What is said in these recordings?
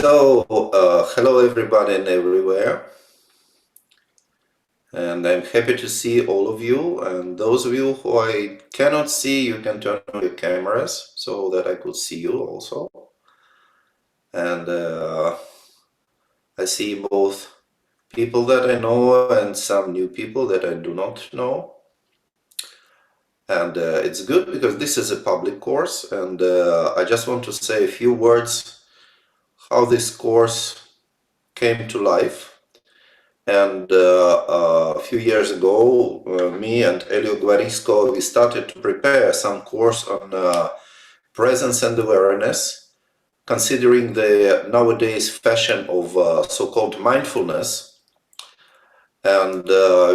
Hello everybody and everywhere, and I'm happy to see all of you, and those of you who I cannot see, you can turn on your cameras so that I could see you also. And I see both people that I know and some new people that I do not know. And it's good because this is a public course, and I just want to say a few words how this course came to life. And a few years ago, me and Elio Guarisco, we started to prepare some course on presence and awareness, considering the nowadays fashion of so-called mindfulness. And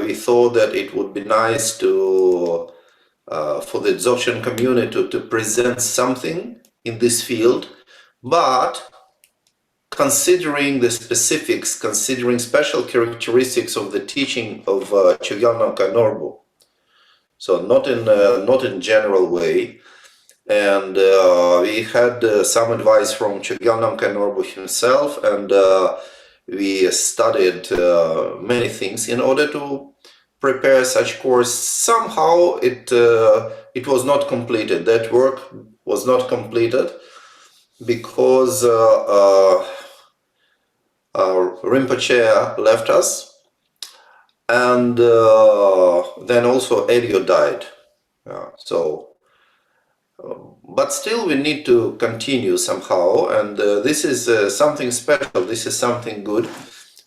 we thought that it would be nice to for the Dzogchen community to present something in this field, but considering the specifics, considering special characteristics of the teaching of Chogyal Namkha Norbu. So not in general way. And we had some advice from Chogyal Namkha Norbu himself, and we studied many things in order to prepare such course. Somehow it was not completed. That work was not completed because Rinpoche left us, and then also Elio died. But still we need to continue somehow, and this is something special, this is something good.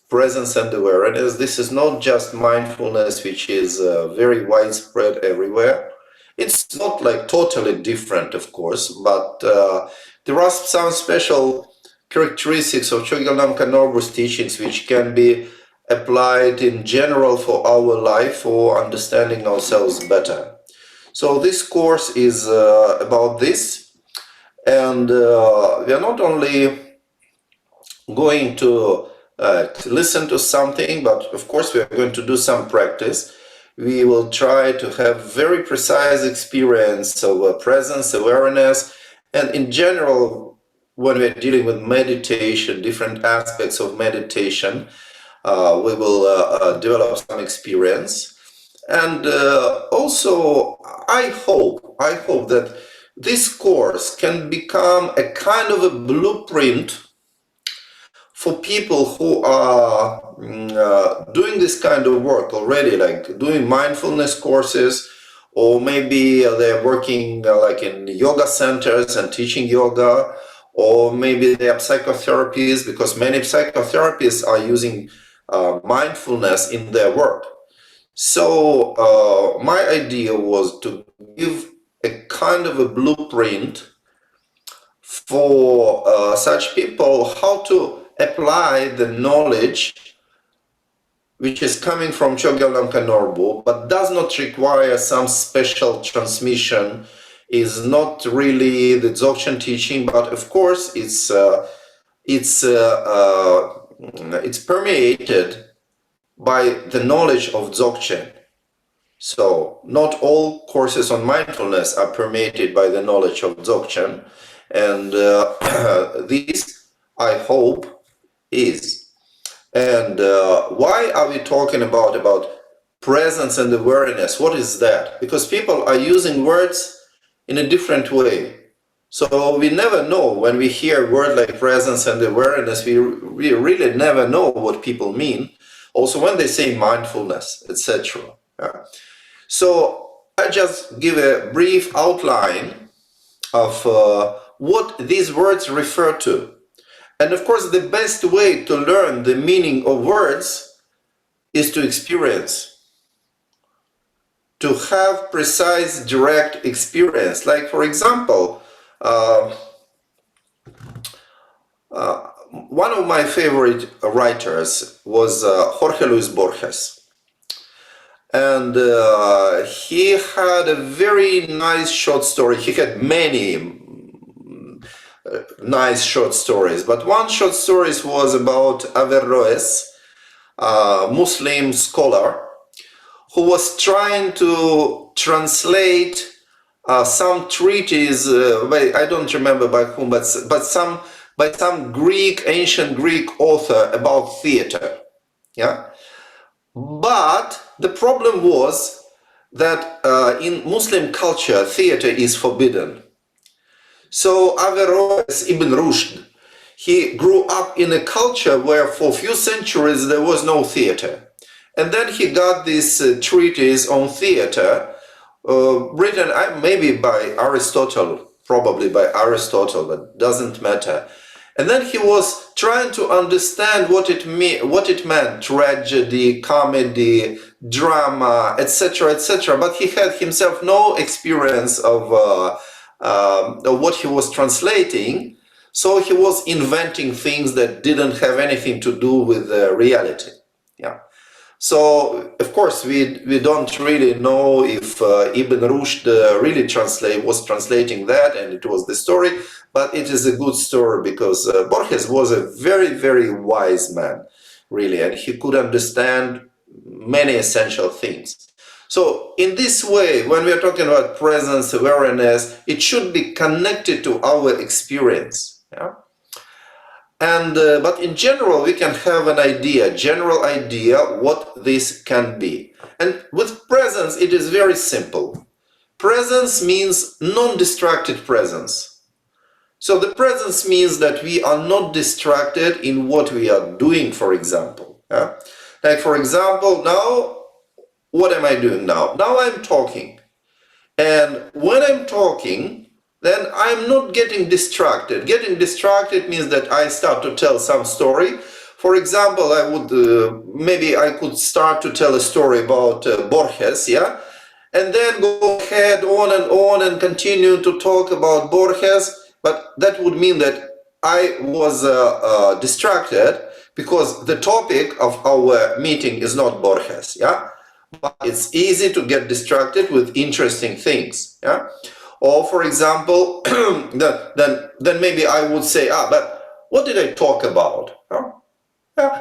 Presence and awareness, this is not just mindfulness, which is very widespread everywhere. It's not like totally different, of course, but there are some special characteristics of Chogyal Namkha Norbu's teachings which can be applied in general for our life, for understanding ourselves better. So this course is about this, and we are not only going to listen to something, but of course we are going to do some practice. We will try to have very precise experience of presence, awareness, and in general, when we're dealing with meditation, different aspects of meditation, we will develop some experience. And also, I hope that this course can become a kind of a blueprint for people who are doing this kind of work already, like doing mindfulness courses, or maybe they're working like in yoga centers and teaching yoga, or maybe they are psychotherapists, because many psychotherapists are using mindfulness in their work. So my idea was to give a kind of a blueprint for such people, how to apply the knowledge which is coming from Chogyal Namkha Norbu, but does not require some special transmission, is not really the Dzogchen teaching, but of course it's permeated by the knowledge of Dzogchen. So not all courses on mindfulness are permeated by the knowledge of Dzogchen, and this, I hope, is. And why are we talking about presence and awareness? What is that? Because people are using words in a different way. So we never know, when we hear a word like presence and awareness, we really never know what people mean. Also when they say mindfulness, etc. So I just give a brief outline of what these words refer to. And of course, the best way to learn the meaning of words is to experience, to have precise, direct experience. Like, for example, one of my favorite writers was Jorge Luis Borges. And he had a very nice short story. He had many nice short stories, but one short story was about Averroes, a Muslim scholar, who was trying to translate some treatise, I don't remember by whom, but some by some ancient Greek author about theater. Yeah, but the problem was that in Muslim culture, theater is forbidden. So Averroes Ibn Rushd, he grew up in a culture where for a few centuries there was no theater. And then he got this treatise on theater, written maybe by Aristotle, probably by Aristotle, but doesn't matter. And then he was trying to understand what it meant, tragedy, comedy, drama, etc., etc. But he had himself no experience of what he was translating, so he was inventing things that didn't have anything to do with reality. Yeah. So of course we don't really know if Ibn Rushd really was translating that, and it was the story, but it is a good story because Borges was a very, very wise man, really, and he could understand many essential things. So in this way, when we are talking about presence, awareness, it should be connected to our experience. Yeah? And but in general, we can have an idea, general idea what this can be. And with presence, it is very simple. Presence means non-distracted presence. So the presence means that we are not distracted in what we are doing, for example. Yeah? Like for example, now, what am I doing now? Now I'm talking. And when I'm talking, then I'm not getting distracted. Getting distracted means that I start to tell some story. For example, I would maybe I could start to tell a story about Borges, yeah, and then go ahead on and continue to talk about Borges. But that would mean that I was distracted because the topic of our meeting is not Borges, yeah. But it's easy to get distracted with interesting things, yeah. Or for example, then maybe I would say, but what did I talk about?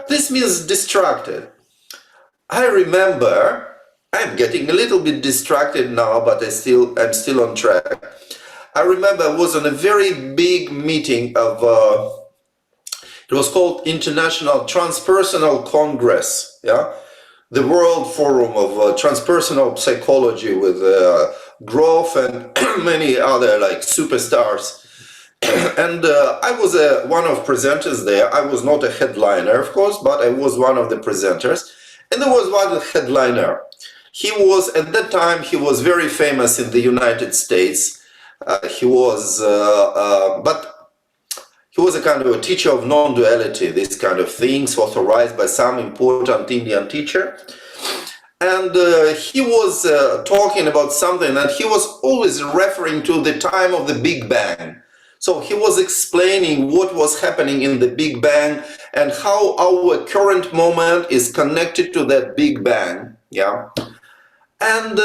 This means distracted. I remember, I'm getting a little bit distracted now, but I'm still on track. I remember I was on a very big meeting of, it was called International Transpersonal Congress, yeah? The World Forum of Transpersonal Psychology with Grof and many other like superstars. And I was one of presenters there. I was not a headliner, of course, but I was one of the presenters. And there was one headliner. He was, at that time, he was very famous in the United States. He was a kind of a teacher of non-duality, these kind of things, authorized by some important Indian teacher. And he was talking about something, and he was always referring to the time of the Big Bang. So he was explaining what was happening in the Big Bang and how our current moment is connected to that Big Bang. Yeah. And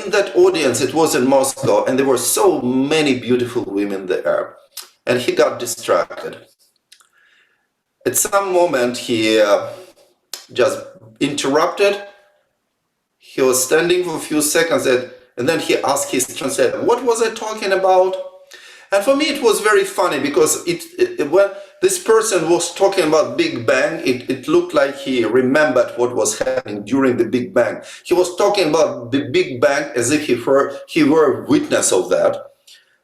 in that audience, it was in Moscow, and there were so many beautiful women there. And he got distracted. At some moment, he just interrupted. He was standing for a few seconds, and then he asked his translator, "What was I talking about?" And for me, it was very funny because when this person was talking about Big Bang, it looked like he remembered what was happening during the Big Bang. He was talking about the Big Bang as if he were a witness of that.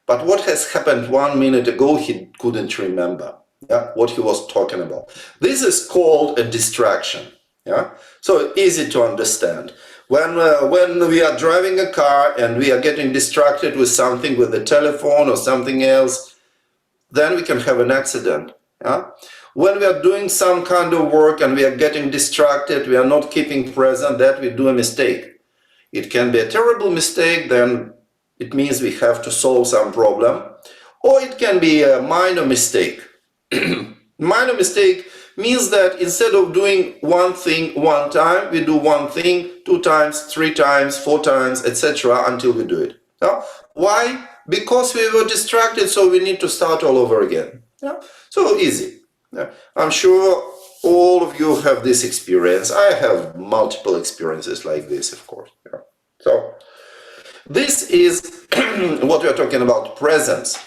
But what has happened 1 minute ago, he couldn't remember, yeah, what he was talking about. This is called a distraction. Yeah? So easy to understand. When we are driving a car and we are getting distracted with something, with the telephone or something else, then we can have an accident. Yeah? When we are doing some kind of work and we are getting distracted, we are not keeping present, that we do a mistake. It can be a terrible mistake, then it means we have to solve some problem, or it can be a minor mistake. Minor mistake means that instead of doing one thing one time, we do one thing 2 times, 3 times, 4 times, etc. until we do it. Yeah? Why? Because we were distracted, so we need to start all over again. Yeah? So easy. Yeah? I'm sure all of you have this experience. I have multiple experiences like this, of course. Yeah? So this is what we are talking about, presence.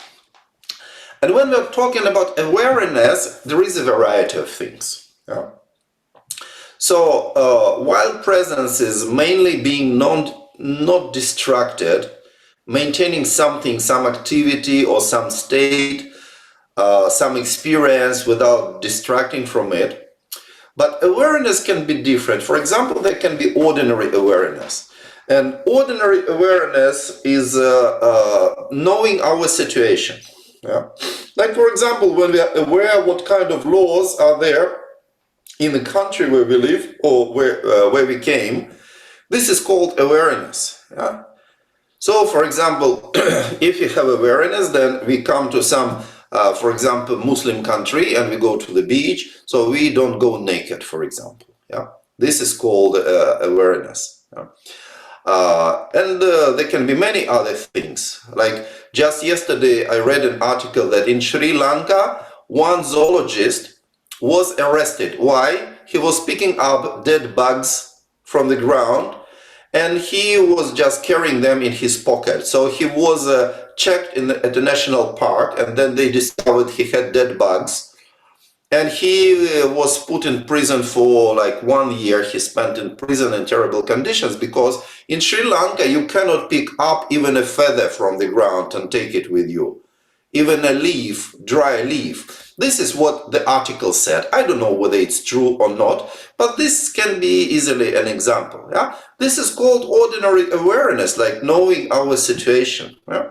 And when we're talking about awareness, there is a variety of things. Yeah? So while presence is mainly being not distracted, maintaining something, some activity or some state, some experience without distracting from it. But awareness can be different. For example, there can be ordinary awareness. And ordinary awareness is knowing our situation. Yeah? Like, for example, when we are aware what kind of laws are there in the country where we live or where we came, this is called awareness. Yeah? So, for example, if you have awareness, then we come to some, for example, Muslim country and we go to the beach, so we don't go naked, for example. Yeah, this is called awareness. Yeah? And there can be many other things. Like just yesterday, I read an article that in Sri Lanka, one zoologist was arrested. Why? He was picking up dead bugs from the ground and he was just carrying them in his pocket. So he was checked at the national park, and then they discovered he had dead bugs. And he was put in prison for like 1 year. He spent in prison in terrible conditions because in Sri Lanka you cannot pick up even a feather from the ground and take it with you. Even a leaf, dry leaf. This is what the article said. I don't know whether it's true or not, but this can be easily an example. Yeah? This is called ordinary awareness, like knowing our situation. Yeah?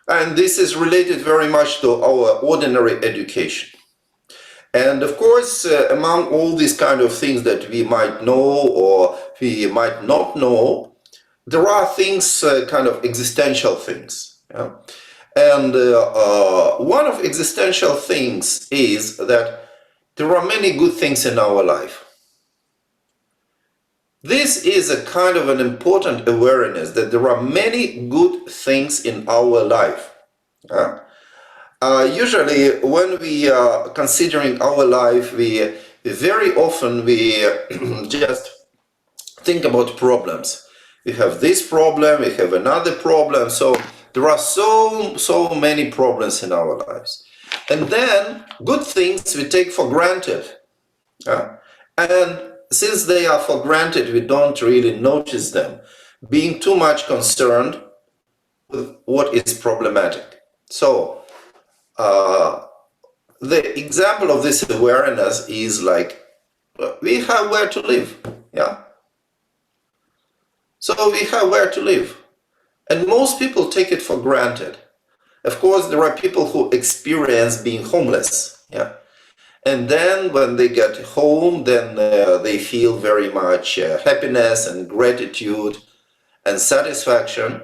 And this is related very much to our ordinary education. And of course, among all these kind of things that we might know or we might not know, there are things, kind of existential things. Yeah? And one of existential things is that there are many good things in our life. This is a kind of an important awareness that there are many good things in our life. Yeah? Usually when we are considering our life, we very often just think about problems. We have this problem, we have another problem, so there are so many problems in our lives. And then good things we take for granted. Yeah? And since they are for granted, we don't really notice them, being too much concerned with what is problematic. So the example of this awareness is like, we have where to live. Yeah. So we have where to live. And most people take it for granted. Of course, there are people who experience being homeless. Yeah. And then when they get home, then they feel very much happiness and gratitude and satisfaction.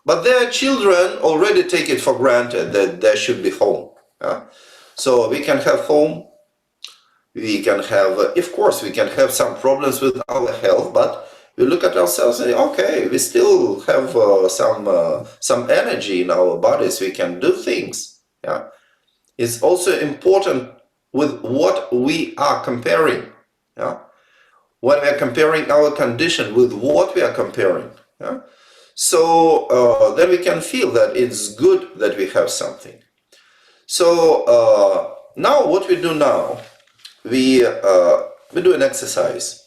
But their children already take it for granted that there should be home. Yeah? So we can have home. We can have, of course, we can have some problems with our health, but we look at ourselves and say, okay, we still have some energy in our bodies. We can do things. Yeah? It's also important with what we are comparing. Yeah? When we are comparing our condition with what we are comparing. Yeah? So then we can feel that it's good that we have something. So now what we do now, we do an exercise.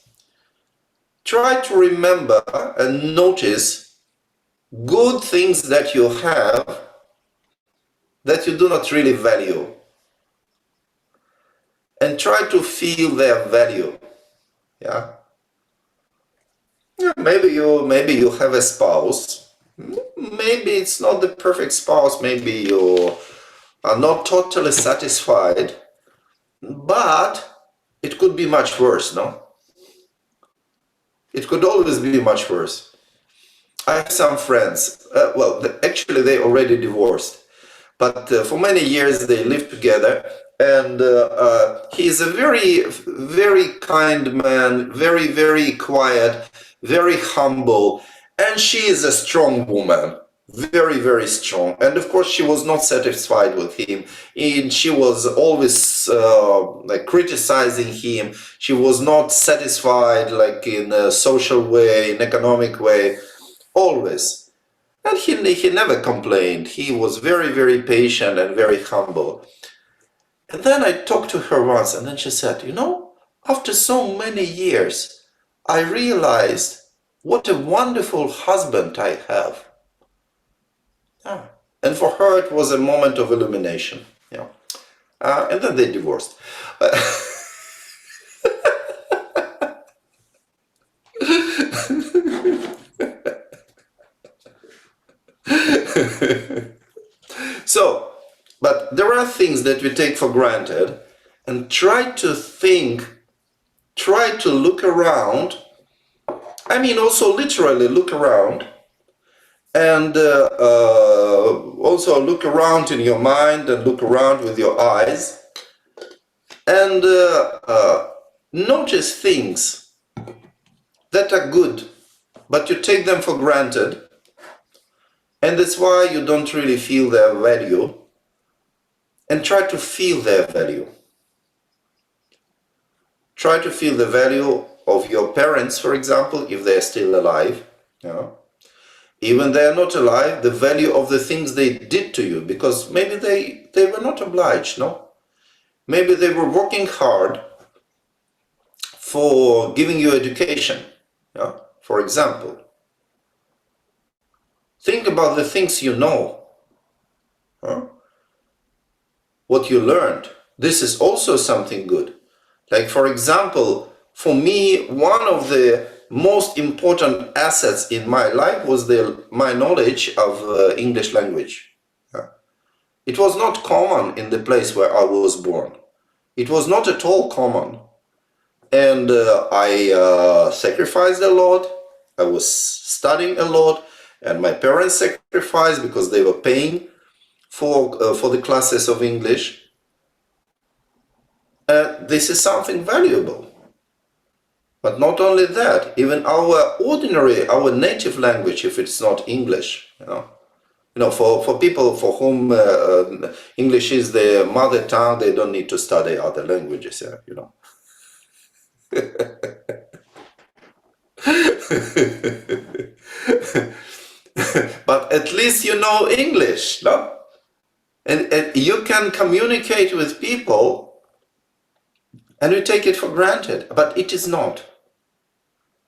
Try to remember and notice good things that you have that you do not really value. And try to feel their value. Yeah. Maybe you have a spouse. Maybe it's not the perfect spouse. Maybe you are not totally satisfied. But it could be much worse, no? It could always be much worse. I have some friends. Actually, they already divorced. But for many years they lived together. And he's a very, very kind man, very, very quiet, very humble. And she is a strong woman, very, very strong. And of course, she was not satisfied with him. And she was always like criticizing him. She was not satisfied, like in a social way, in economic way, always. And he never complained. He was very, very patient and very humble. And then I talked to her once, and then she said, you know, after so many years, I realized what a wonderful husband I have. Yeah. And for her, it was a moment of illumination. Yeah. And then they divorced. So, but there are things that we take for granted, and try to think, try to look around. I mean, also literally look around, and also look around in your mind and look around with your eyes, and notice things that are good, but you take them for granted, and that's why you don't really feel their value, and try to feel their value. Try to feel the value of your parents, for example, if they're still alive. You know? Even they are not alive, the value of the things they did to you, because maybe they were not obliged, no? Maybe they were working hard for giving you education, yeah? For example. Think about the things you know, huh? What you learned. This is also something good. Like, for example, for me, one of the most important assets in my life was my knowledge of English language. Yeah. It was not common in the place where I was born. It was not at all common. And I sacrificed a lot. I was studying a lot, and my parents sacrificed because they were paying for the classes of English. This is something valuable. But not only that, even our native language, if it's not English, for people for whom English is their mother tongue, they don't need to study other languages, But at least you know English, no? And you can communicate with people, and you take it for granted, but it is not.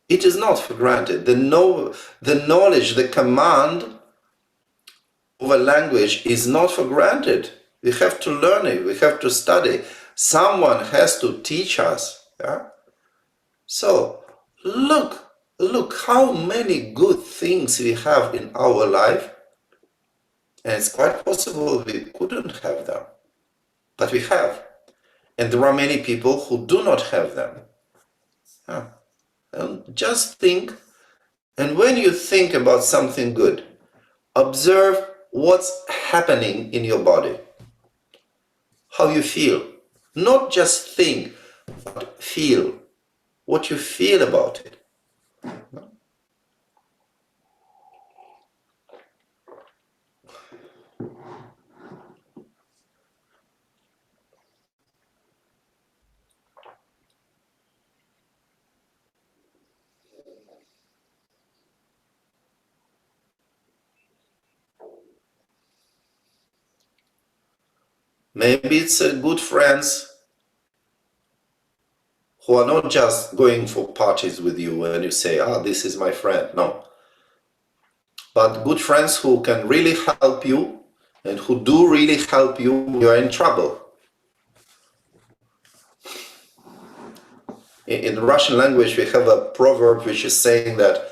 It is not for granted. The knowledge, the command of a language is not for granted. We have to learn it. We have to study. Someone has to teach us. Yeah? So look how many good things we have in our life, and it's quite possible we couldn't have them, but we have. And there are many people who do not have them. Yeah. And just think, and when you think about something good, observe what's happening in your body, how you feel. Not just think, but feel what you feel about it. Maybe it's good friends who are not just going for parties with you and you say, this is my friend. No. But good friends who can really help you and who do really help you when you're in trouble. In the Russian language, we have a proverb which is saying that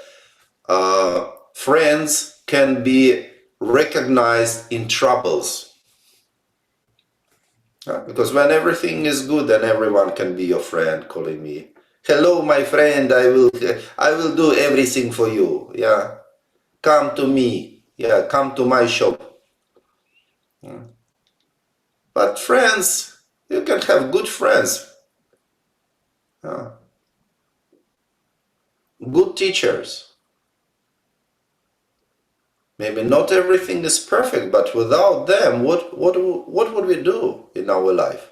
friends can be recognized in troubles. Because when everything is good, then everyone can be your friend, calling me, hello, my friend, I will do everything for you. Yeah, come to me. Yeah, come to my shop. Yeah. But friends, you can have good friends. Yeah. Good teachers. Maybe not everything is perfect, but without them, what would we do in our life?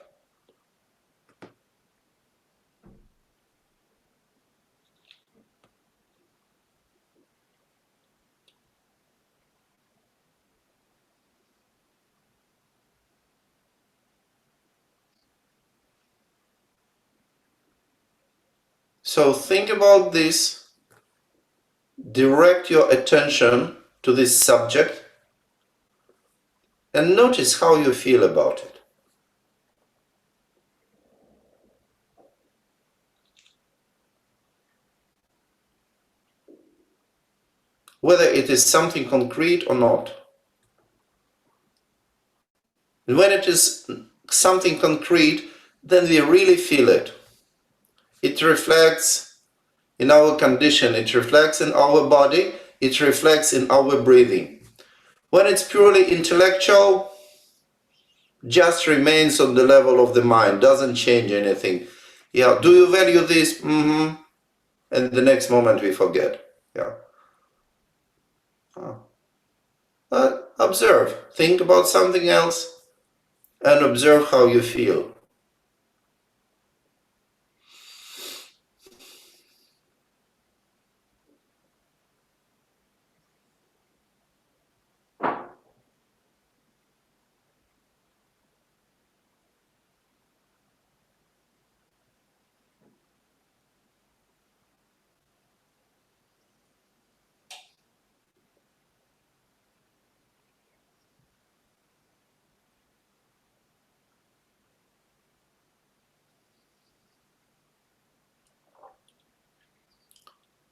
So think about this, direct your attention to this subject, and notice how you feel about it. Whether it is something concrete or not. And when it is something concrete, then we really feel it. It reflects in our condition, it reflects in our body, it reflects in our breathing. When it's purely intellectual, just remains on the level of the mind, doesn't change anything. Yeah, do you value this? Mm-hmm. And the next moment we forget. Yeah. Observe, think about something else, and observe how you feel.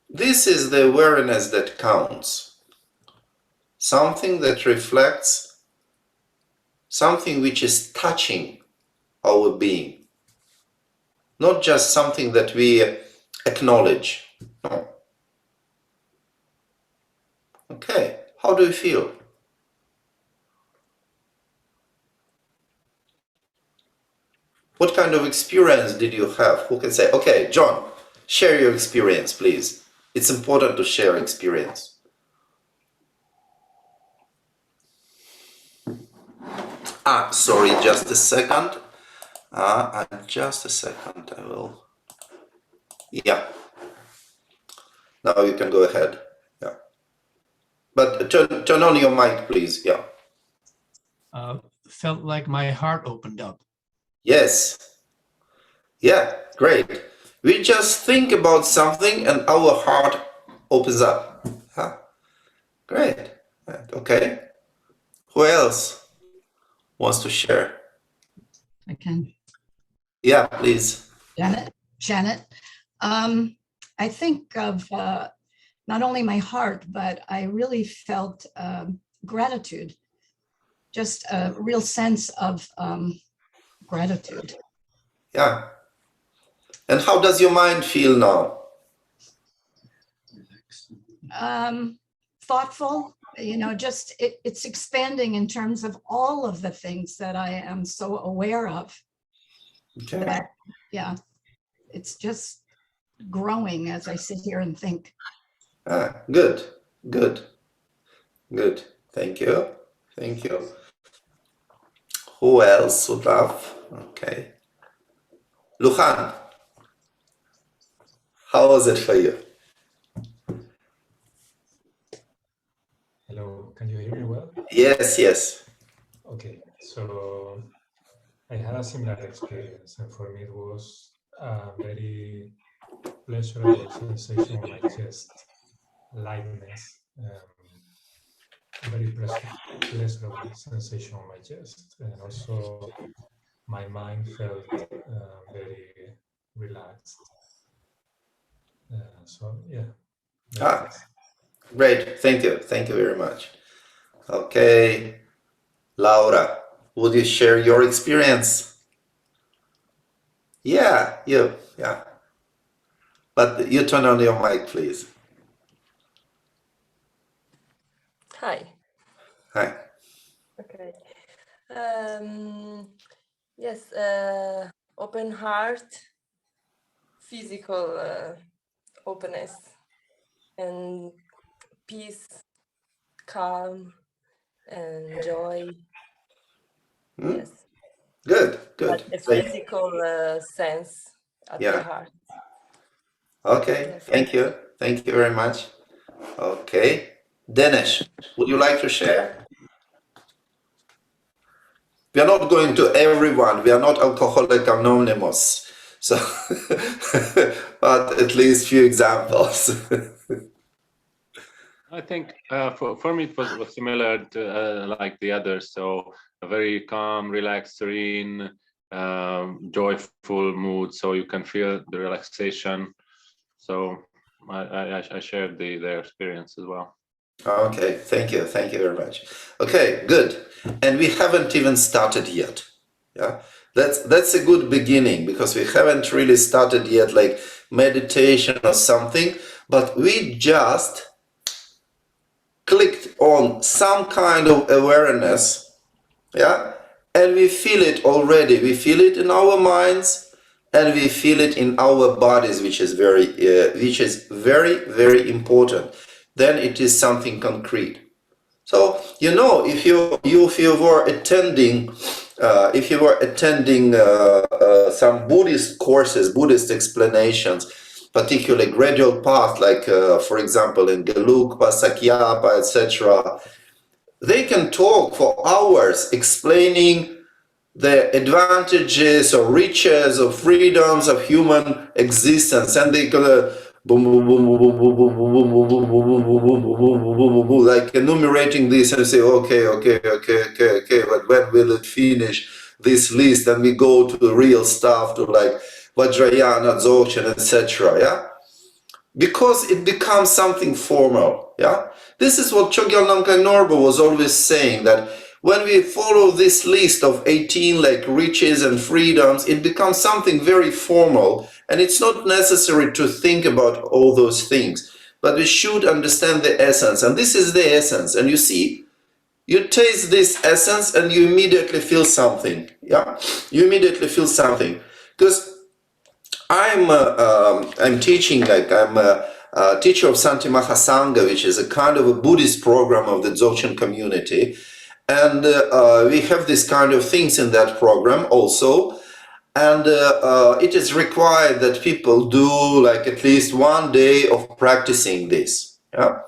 This is the awareness that counts. Something that reflects something which is touching our being. Not just something that we acknowledge. No. Okay, how do you feel? What kind of experience did you have? Who can say, okay, John, share your experience, please. It's important to share experience. Sorry, just a second. Just a second, I will. Yeah. Now you can go ahead. Yeah. But turn on your mic, please. Yeah. Felt like my heart opened up. Yes. Yeah, great. We just think about something and our heart opens up. Huh? Great. Okay. Who else wants to share? I can. Yeah, please. Janet. I think of not only my heart, but I really felt gratitude, just a real sense of gratitude. Yeah. And how does your mind feel now? Thoughtful, just it's expanding in terms of all of the things that I am so aware of. Okay. That, yeah, it's just growing as I sit here and think. Good. Thank you. Who else would love? Okay. Lujan, how was it for you? Hello, can you hear me well? Yes. Okay, so I had a similar experience, and for me it was a very pleasurable sensation on my chest, lightness, very pleasurable sensation on my chest, and also my mind felt very relaxed. So yeah. Great, thank you very much. Okay, Laura, would you share your experience? Yeah. But you turn on your mic, please. Hi. Okay. Yes, open heart, physical openness, and peace, calm, and joy. Yes. Good. But a physical sense at the heart. Okay, yes. Thank you very much. Okay, Dinesh, would you like to share? We are not going to everyone. We are not Alcoholics Anonymous. So, but at least few examples. I think for me it was similar to like the others. So a very calm, relaxed, serene, joyful mood. So you can feel the relaxation. So I shared their experience as well. Okay, thank you very much. Okay, good. And we haven't even started yet. Yeah, that's a good beginning, because we haven't really started yet, like meditation or something, but we just clicked on some kind of awareness, yeah, and we feel it already. We feel it in our minds, and we feel it in our bodies, which is very, very important. Then it is something concrete. So if you were attending, some Buddhist courses, Buddhist explanations, particularly gradual path, like for example in Gelugpa, Sakyapa, etc., they can talk for hours explaining the advantages or riches or freedoms of human existence, and they go boom, boom, boom, boom, boom, boom, boom, boom, boom, boom, boom, boom, boom, boom, boom, boom, boom, boom, like enumerating this, and say, okay, but when will it finish this list? And we go to the real stuff, to like Vajrayana, Dzogchen, etc. Yeah, because it becomes something formal. Yeah, this is what Chogyal Namkhai Norbu was always saying, that when we follow this list of 18 like riches and freedoms, it becomes something very formal, and it's not necessary to think about all those things, but we should understand the essence, and this is the essence. And you see, you taste this essence and you immediately feel something. Yeah, you immediately feel something, because I'm teaching, like I'm a teacher of Santi Mahasanga, which is a kind of a Buddhist program of the Dzogchen community. And we have this kind of things in that program also. And it is required that people do like at least 1 day of practicing this, yeah,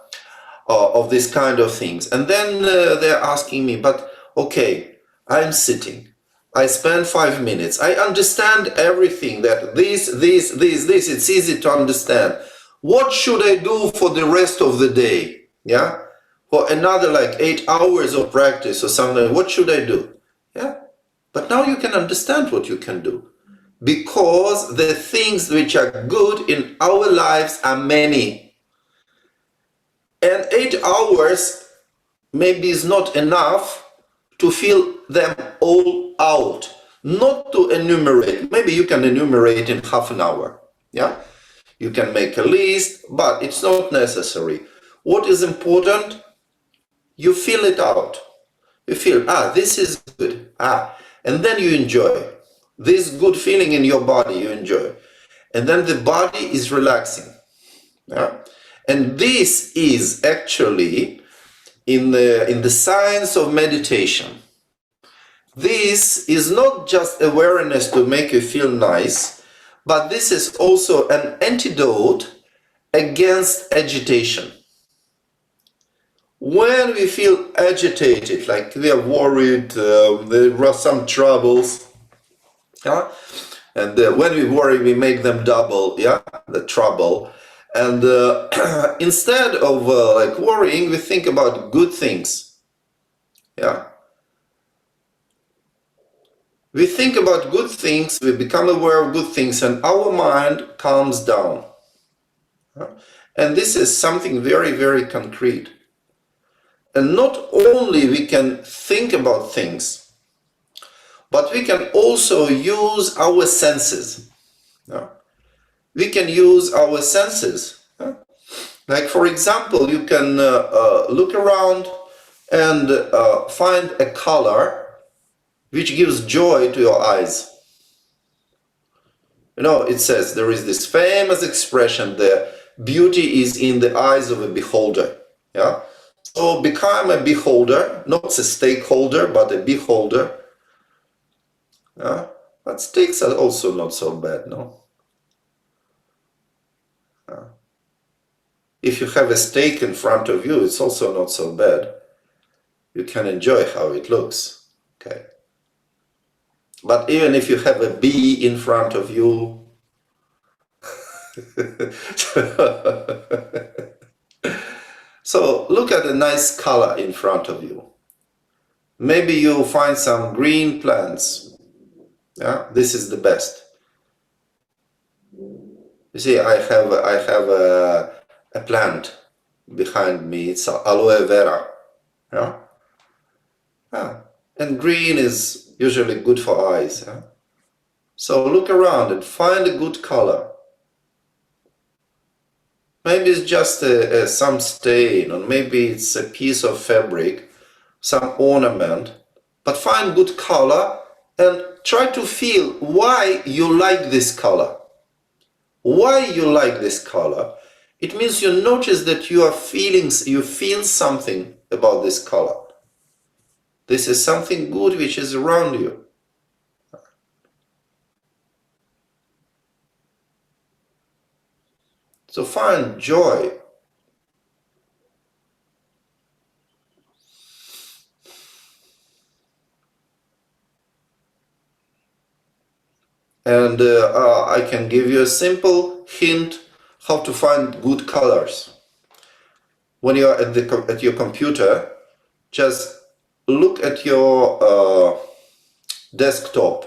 of this kind of things. And then they're asking me, but okay, I'm sitting, I spend 5 minutes, I understand everything, that this, it's easy to understand. What should I do for the rest of the day? Yeah, for another like 8 hours of practice or something, what should I do? Yeah, but now you can understand what you can do, because the things which are good in our lives are many, and 8 hours maybe is not enough to fill them all out, not to enumerate. Maybe you can enumerate in half an hour. Yeah, you can make a list, but it's not necessary. What is important? You feel it out. You feel, this is good. And then you enjoy. This good feeling in your body, you enjoy. And then the body is relaxing. Yeah? And this is actually in the science of meditation. This is not just awareness to make you feel nice, but this is also an antidote against agitation. When we feel agitated, like we are worried, there are some troubles, yeah? And when we worry, we make them double, yeah, the trouble. And instead of like worrying, we think about good things, yeah? We think about good things, we become aware of good things, and our mind calms down. Yeah? And this is something very, very concrete. And not only we can think about things, but we can also use our senses. Yeah? We can use our senses. Yeah? Like for example, you can look around and find a color which gives joy to your eyes. You know, it says there is this famous expression there, beauty is in the eyes of a beholder. Yeah? So become a beholder, not a stakeholder, but a beholder. But steaks are also not so bad, no? If you have a steak in front of you, it's also not so bad. You can enjoy how it looks, okay? But even if you have a bee in front of you, So look at a nice color in front of you. Maybe you find some green plants. Yeah, this is the best. You see, I have a plant behind me. It's aloe vera. Yeah? Yeah. And green is usually good for eyes. Yeah? So look around and find a good color. Maybe it's just some stain, or maybe it's a piece of fabric, some ornament, but find good color and try to feel why you like this color. Why you like this color? It means you notice that you feel something about this color. This is something good which is around you. So find joy. And I can give you a simple hint how to find good colors. When you are at your computer, just look at your desktop,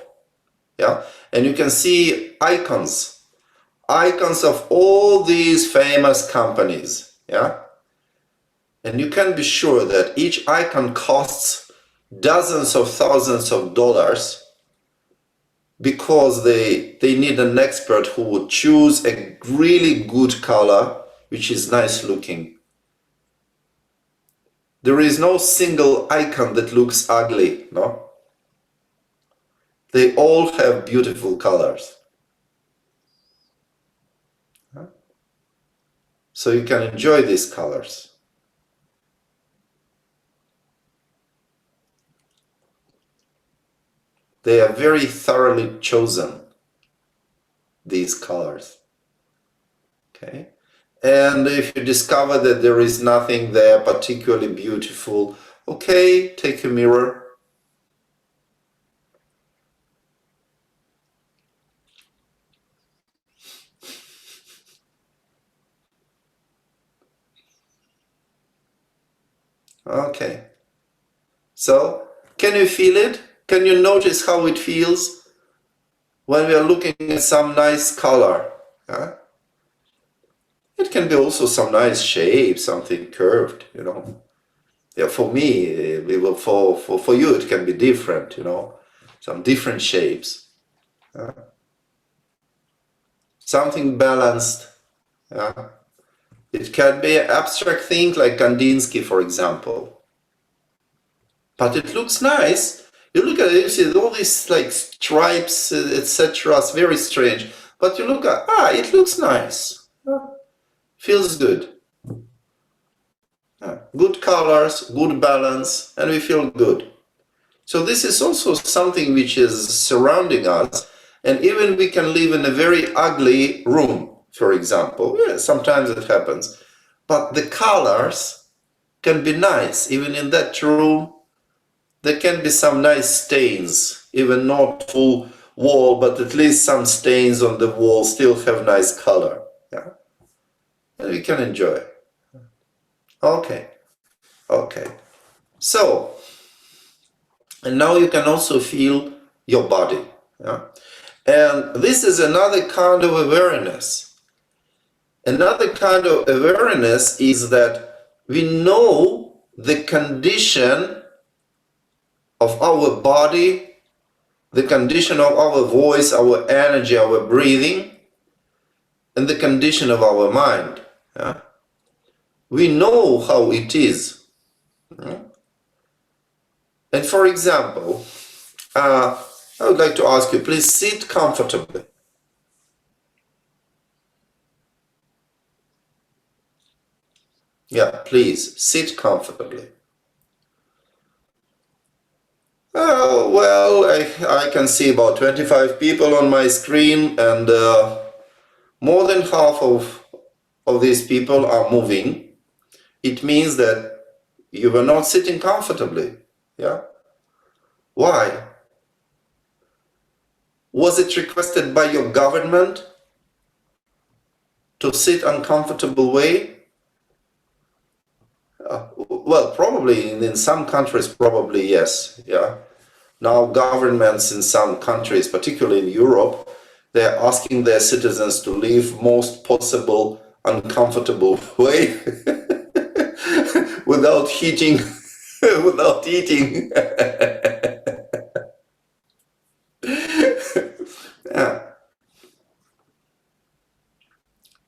yeah, and you can see icons of all these famous companies, yeah, and you can be sure that each icon costs dozens of thousands of dollars, because they need an expert who would choose a really good color which is nice looking. There is no single icon that looks ugly, no? They all have beautiful colors. So you can enjoy these colors. They are very thoroughly chosen, these colors. Okay? And if you discover that there is nothing there particularly beautiful, okay, take a mirror. Okay. So, can you feel it? Can you notice how it feels when we are looking at some nice color? Huh? It can be also some nice shape, something curved, you know. Yeah, for me, for you, it can be different, you know, some different shapes. Something balanced. It can be an abstract thing like Kandinsky, for example. But it looks nice. You look at it, you see all these like stripes, etc. It's very strange. But you look at, it looks nice. Feels good. Good colors, good balance, and we feel good. So this is also something which is surrounding us, and even we can live in a very ugly room, for example. Yeah, sometimes it happens. But the colors can be nice. Even in that room, there can be some nice stains, even not full wall, but at least some stains on the wall still have nice color. Yeah, and we can enjoy. Okay. So, and now you can also feel your body. Yeah? And this is another kind of awareness. Another kind of awareness is that we know the condition of our body, the condition of our voice, our energy, our breathing, and the condition of our mind. Yeah? We know how it is. Yeah? And for example, I would like to ask you, please sit comfortably. Yeah, please sit comfortably. Well, I can see about 25 people on my screen, and more than half of these people are moving. It means that you were not sitting comfortably. Yeah? Why? Was it requested by your government? to sit uncomfortable way? Well, probably in some countries, probably yes. Yeah. Now governments in some countries, particularly in Europe, they're asking their citizens to live most possible uncomfortable way without heating, without eating. Yeah.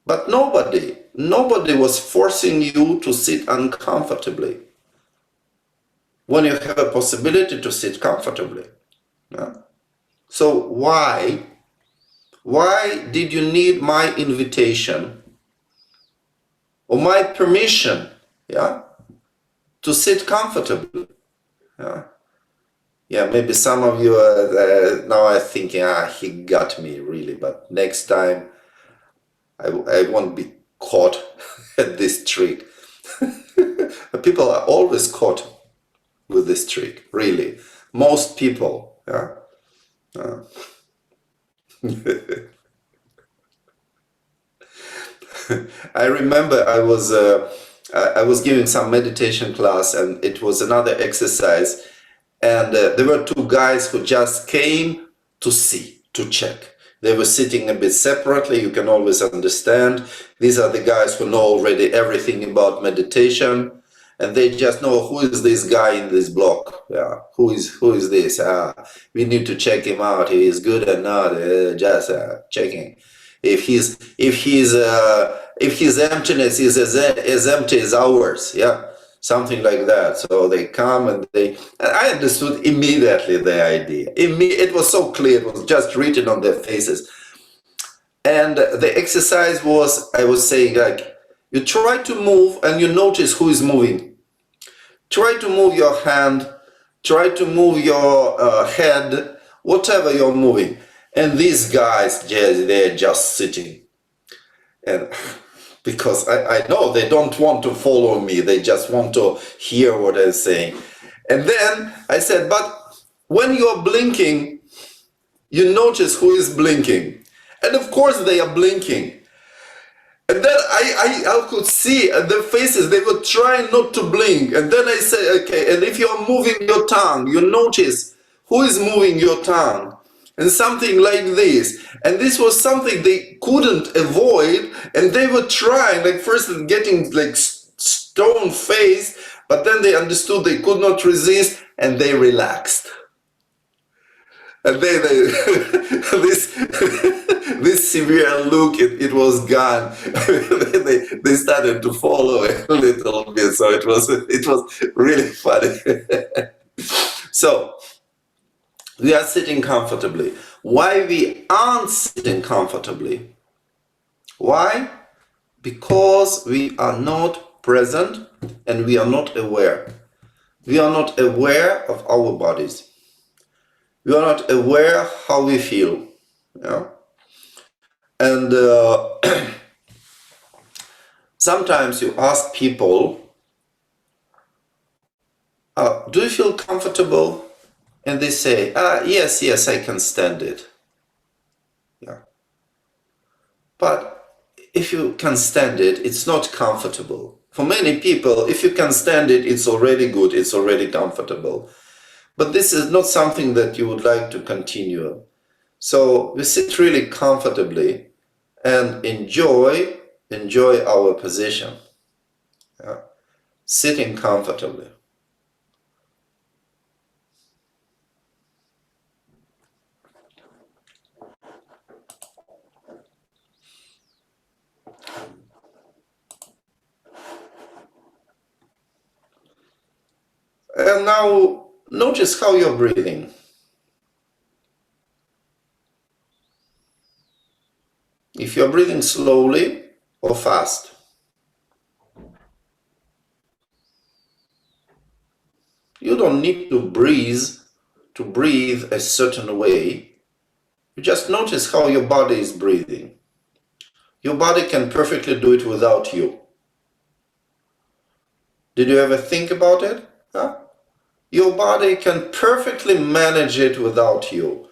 But nobody was forcing you to sit uncomfortably when you have a possibility to sit comfortably. Yeah? So why did you need my invitation or my permission, yeah, to sit comfortably? Yeah, yeah. Maybe some of you now are thinking, he got me really, but next time I won't be caught at this trick. People are always caught with this trick, really. Most people, yeah. I remember I was giving some meditation class, and it was another exercise, and there were two guys who just came to see, to check. They were sitting a bit separately, you can always understand. These are the guys who know already everything about meditation, and they just know who is this guy in this block. Yeah, who is this? We need to check him out. He is good or not? Just checking. If his emptiness is as empty as ours, yeah, something like that. So they come and I understood immediately the idea. It was so clear. It was just written on their faces. And the exercise was, I was saying, like, you try to move and you notice who is moving. Try to move your hand, try to move your head, whatever you're moving. And these guys, they're just sitting. And because I know they don't want to follow me, they just want to hear what I'm saying. And then I said, but when you're blinking, you notice who is blinking. And of course they are blinking. And then I could see their faces, they were trying not to blink. And then I said, okay, and if you're moving your tongue, you notice who is moving your tongue. And something like this. And this was something they couldn't avoid. And they were trying, like first getting like stone-faced, but then they understood they could not resist and they relaxed. And then this severe look, it was gone. they started to follow a little bit, so it was really funny. So we are sitting comfortably. Why we aren't sitting comfortably? Why? Because we are not present and we are not aware. We are not aware of our bodies. We are not aware how we feel. Yeah? And sometimes you ask people, do you feel comfortable? And they say, yes, I can stand it. Yeah. But if you can stand it, it's not comfortable. For many people, if you can stand it, it's already good, it's already comfortable. But this is not something that you would like to continue. So we sit really comfortably and enjoy our position. Yeah. Sitting comfortably. And now notice how you're breathing. If you're breathing slowly or fast. You don't need to breathe a certain way. You just notice how your body is breathing. Your body can perfectly do it without you. Did you ever think about it? Huh? Your body can perfectly manage it without you.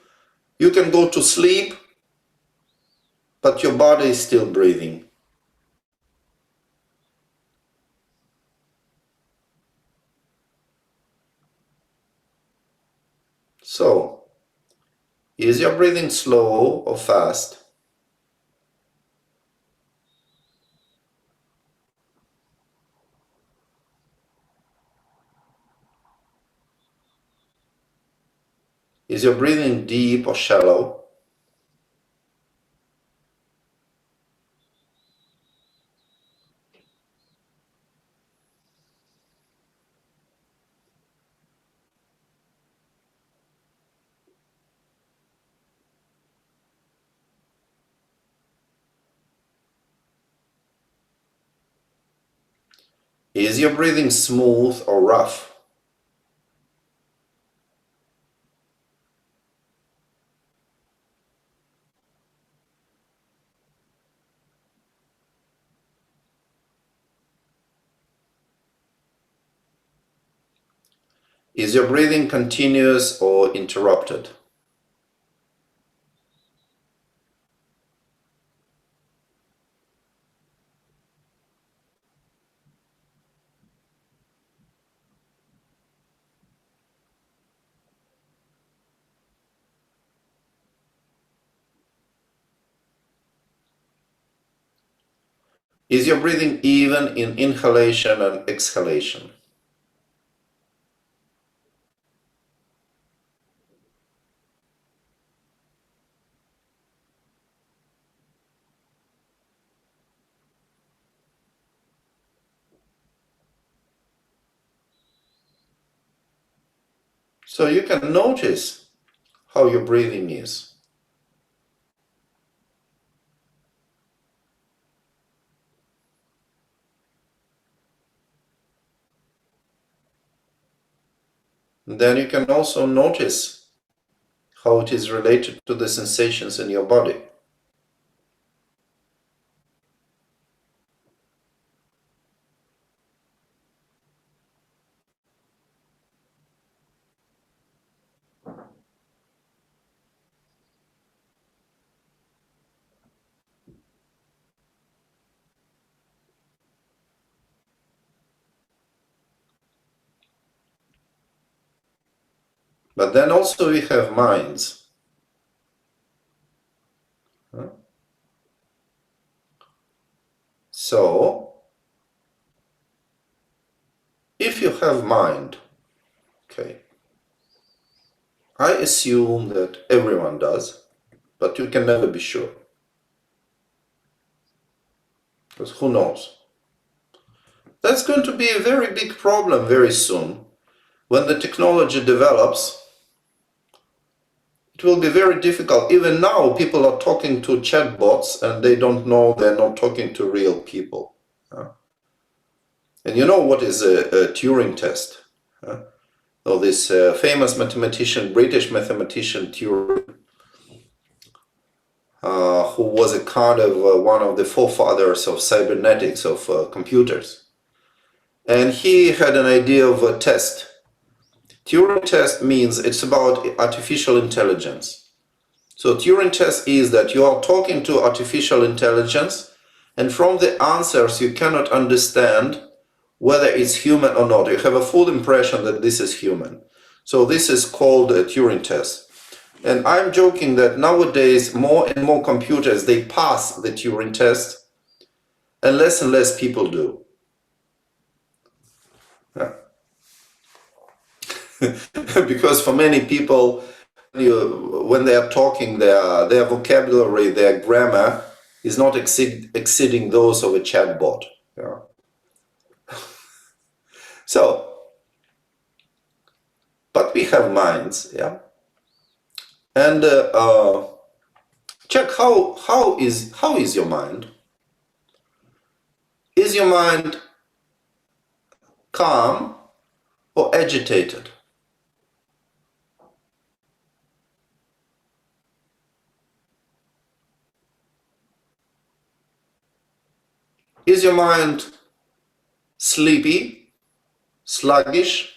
You can go to sleep, but your body is still breathing. So, is your breathing slow or fast? Is your breathing deep or shallow? Is your breathing smooth or rough? Is your breathing continuous or interrupted? Is your breathing even in inhalation and exhalation? So you can notice how your breathing is. Then you can also notice how it is related to the sensations in your body. But then also we have minds. So, if you have mind, okay, I assume that everyone does, but you can never be sure. Because who knows? That's going to be a very big problem very soon. When the technology develops, it will be very difficult. Even now, people are talking to chatbots and they don't know they're not talking to real people. And you know what is a Turing test? So this famous mathematician, British mathematician Turing, who was a kind of one of the forefathers of cybernetics, of computers. And he had an idea of a test. Turing test means it's about artificial intelligence. So Turing test is that you are talking to artificial intelligence, and from the answers you cannot understand whether it's human or not. You have a full impression that this is human. So this is called a Turing test. And I'm joking that nowadays more and more computers, they pass the Turing test, and less people do. Yeah. Because for many people, when they are talking, their vocabulary, their grammar is not exceeding those of a chatbot. Yeah. So, but we have minds, yeah. And check how is your mind? Is your mind calm or agitated? Is your mind sleepy, sluggish,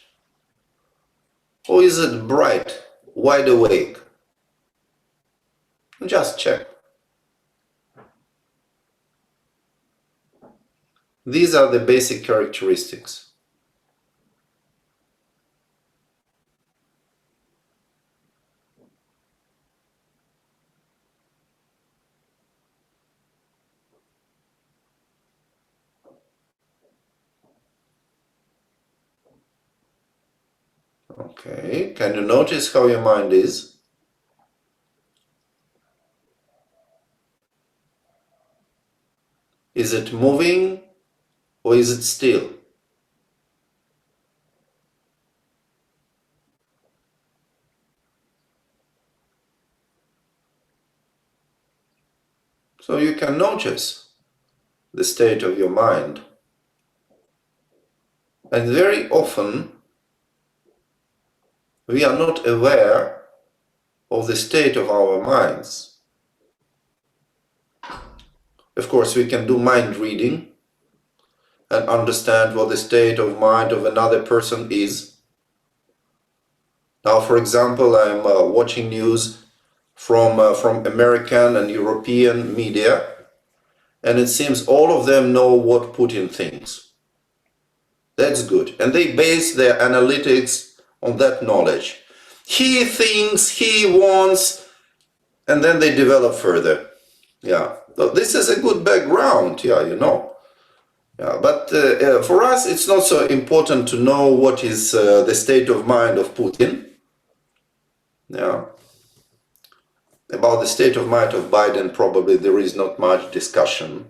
or is it bright, wide awake? Just check. These are the basic characteristics. Okay, can you notice how your mind is? Is it moving or is it still? So you can notice the state of your mind. And very often we are not aware of the state of our minds. Of course, we can do mind reading and understand what the state of mind of another person is. Now, for example, I'm watching news from American and European media, and it seems all of them know what Putin thinks. That's good. And they base their analytics on that knowledge. He thinks, he wants, and then they develop further. Yeah, so this is a good background, yeah, you know. Yeah, but for us, it's not so important to know what is the state of mind of Putin. Yeah. About the state of mind of Biden, probably there is not much discussion.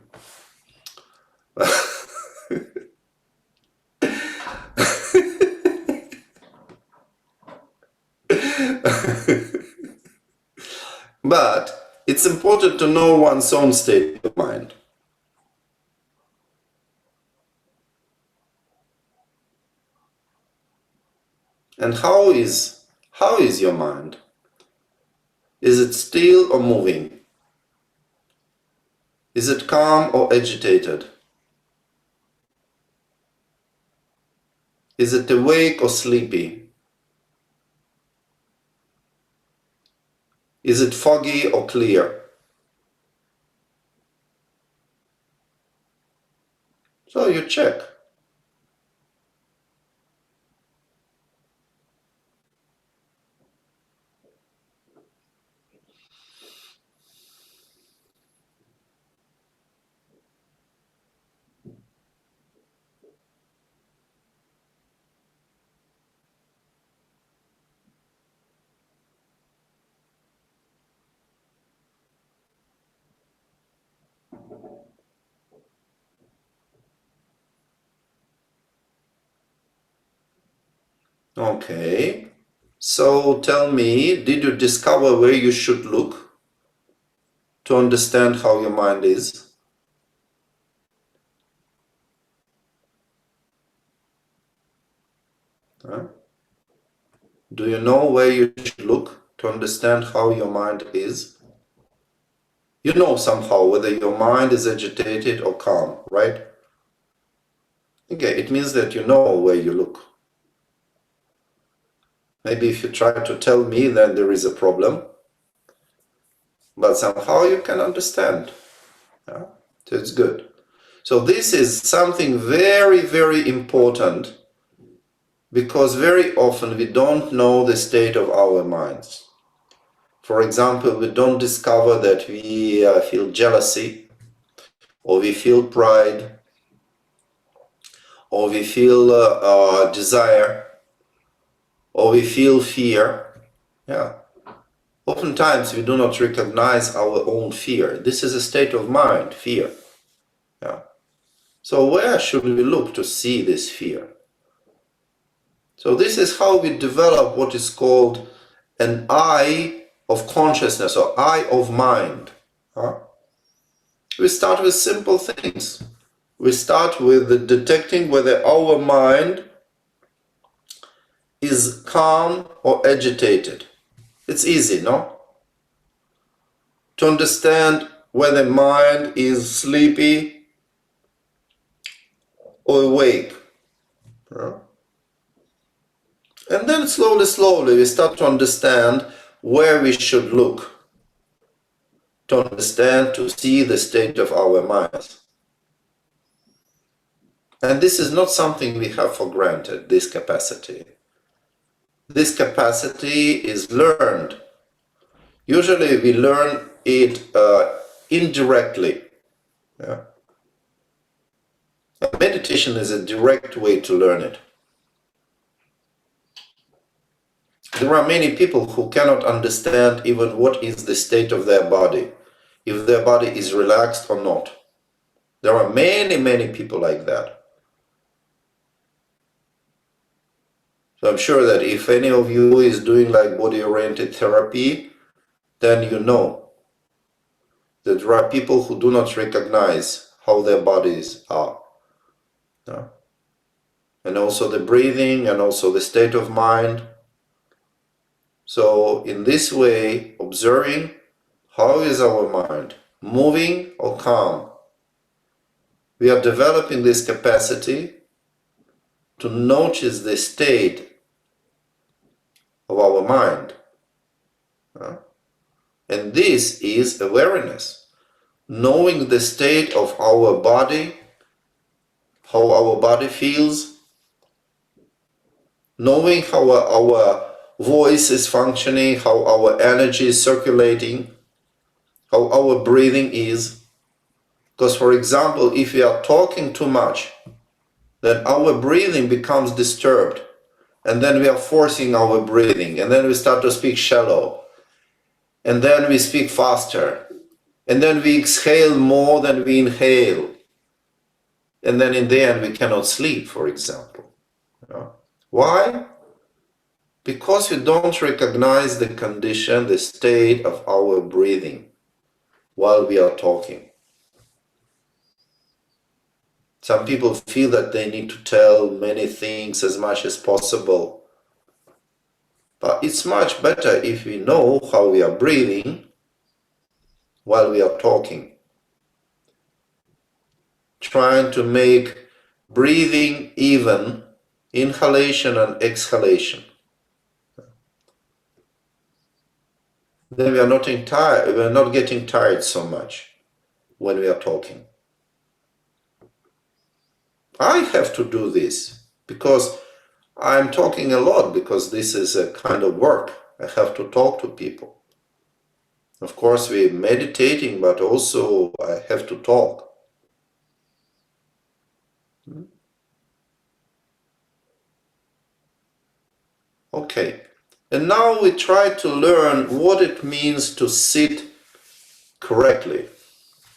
But it's important to know one's own state of mind. And how is your mind? Is it still or moving? Is it calm or agitated? Is it awake or sleepy? Is it foggy or clear? So you check. Okay. So tell me, did you discover where you should look to understand how your mind is? Huh? Do you know where you should look to understand how your mind is? You know somehow whether your mind is agitated or calm, right? Okay, it means that you know where you look. Maybe if you try to tell me, then there is a problem. But somehow you can understand. Yeah? So it's good. So this is something very, very important, because very often we don't know the state of our minds. For example, we don't discover that we feel jealousy, or we feel pride, or we feel desire, or we feel fear. Yeah. Oftentimes we do not recognize our own fear. This is a state of mind, fear. Yeah. So where should we look to see this fear? So this is how we develop what is called an eye of consciousness, or eye of mind. Huh? We start with simple things. We start with detecting whether our mind is calm or agitated. It's easy, no? To understand whether mind is sleepy or awake. Yeah. And then slowly we start to understand where we should look to understand, to see the state of our minds. And this is not something we have for granted, this capacity. This capacity is learned. Usually we learn it indirectly. Yeah. Meditation is a direct way to learn it. There are many people who cannot understand even what is the state of their body, if their body is relaxed or not. There are many, many people like that. So I'm sure that if any of you is doing like body-oriented therapy, then you know that there are people who do not recognize how their bodies are. Yeah? And also the breathing and also the state of mind. So in this way, observing how is our mind, moving or calm, we are developing this capacity to notice the state of our mind. And this is awareness, knowing the state of our body, how our body feels, knowing how our voice is functioning, how our energy is circulating, how our breathing is. Because, for example, if we are talking too much, then our breathing becomes disturbed, and then we are forcing our breathing, and then we start to speak shallow, and then we speak faster, and then we exhale more than we inhale, and then in the end we cannot sleep, for example. Why? Because we don't recognize the condition, the state of our breathing while we are talking. Some people feel that they need to tell many things as much as possible. But it's much better if we know how we are breathing while we are talking. Trying to make breathing even, inhalation and exhalation. Then we are not getting tired so much when we are talking. I have to do this because I'm talking a lot, because this is a kind of work. I have to talk to people. Of course, we're meditating, but also I have to talk. Okay, and now we try to learn what it means to sit correctly.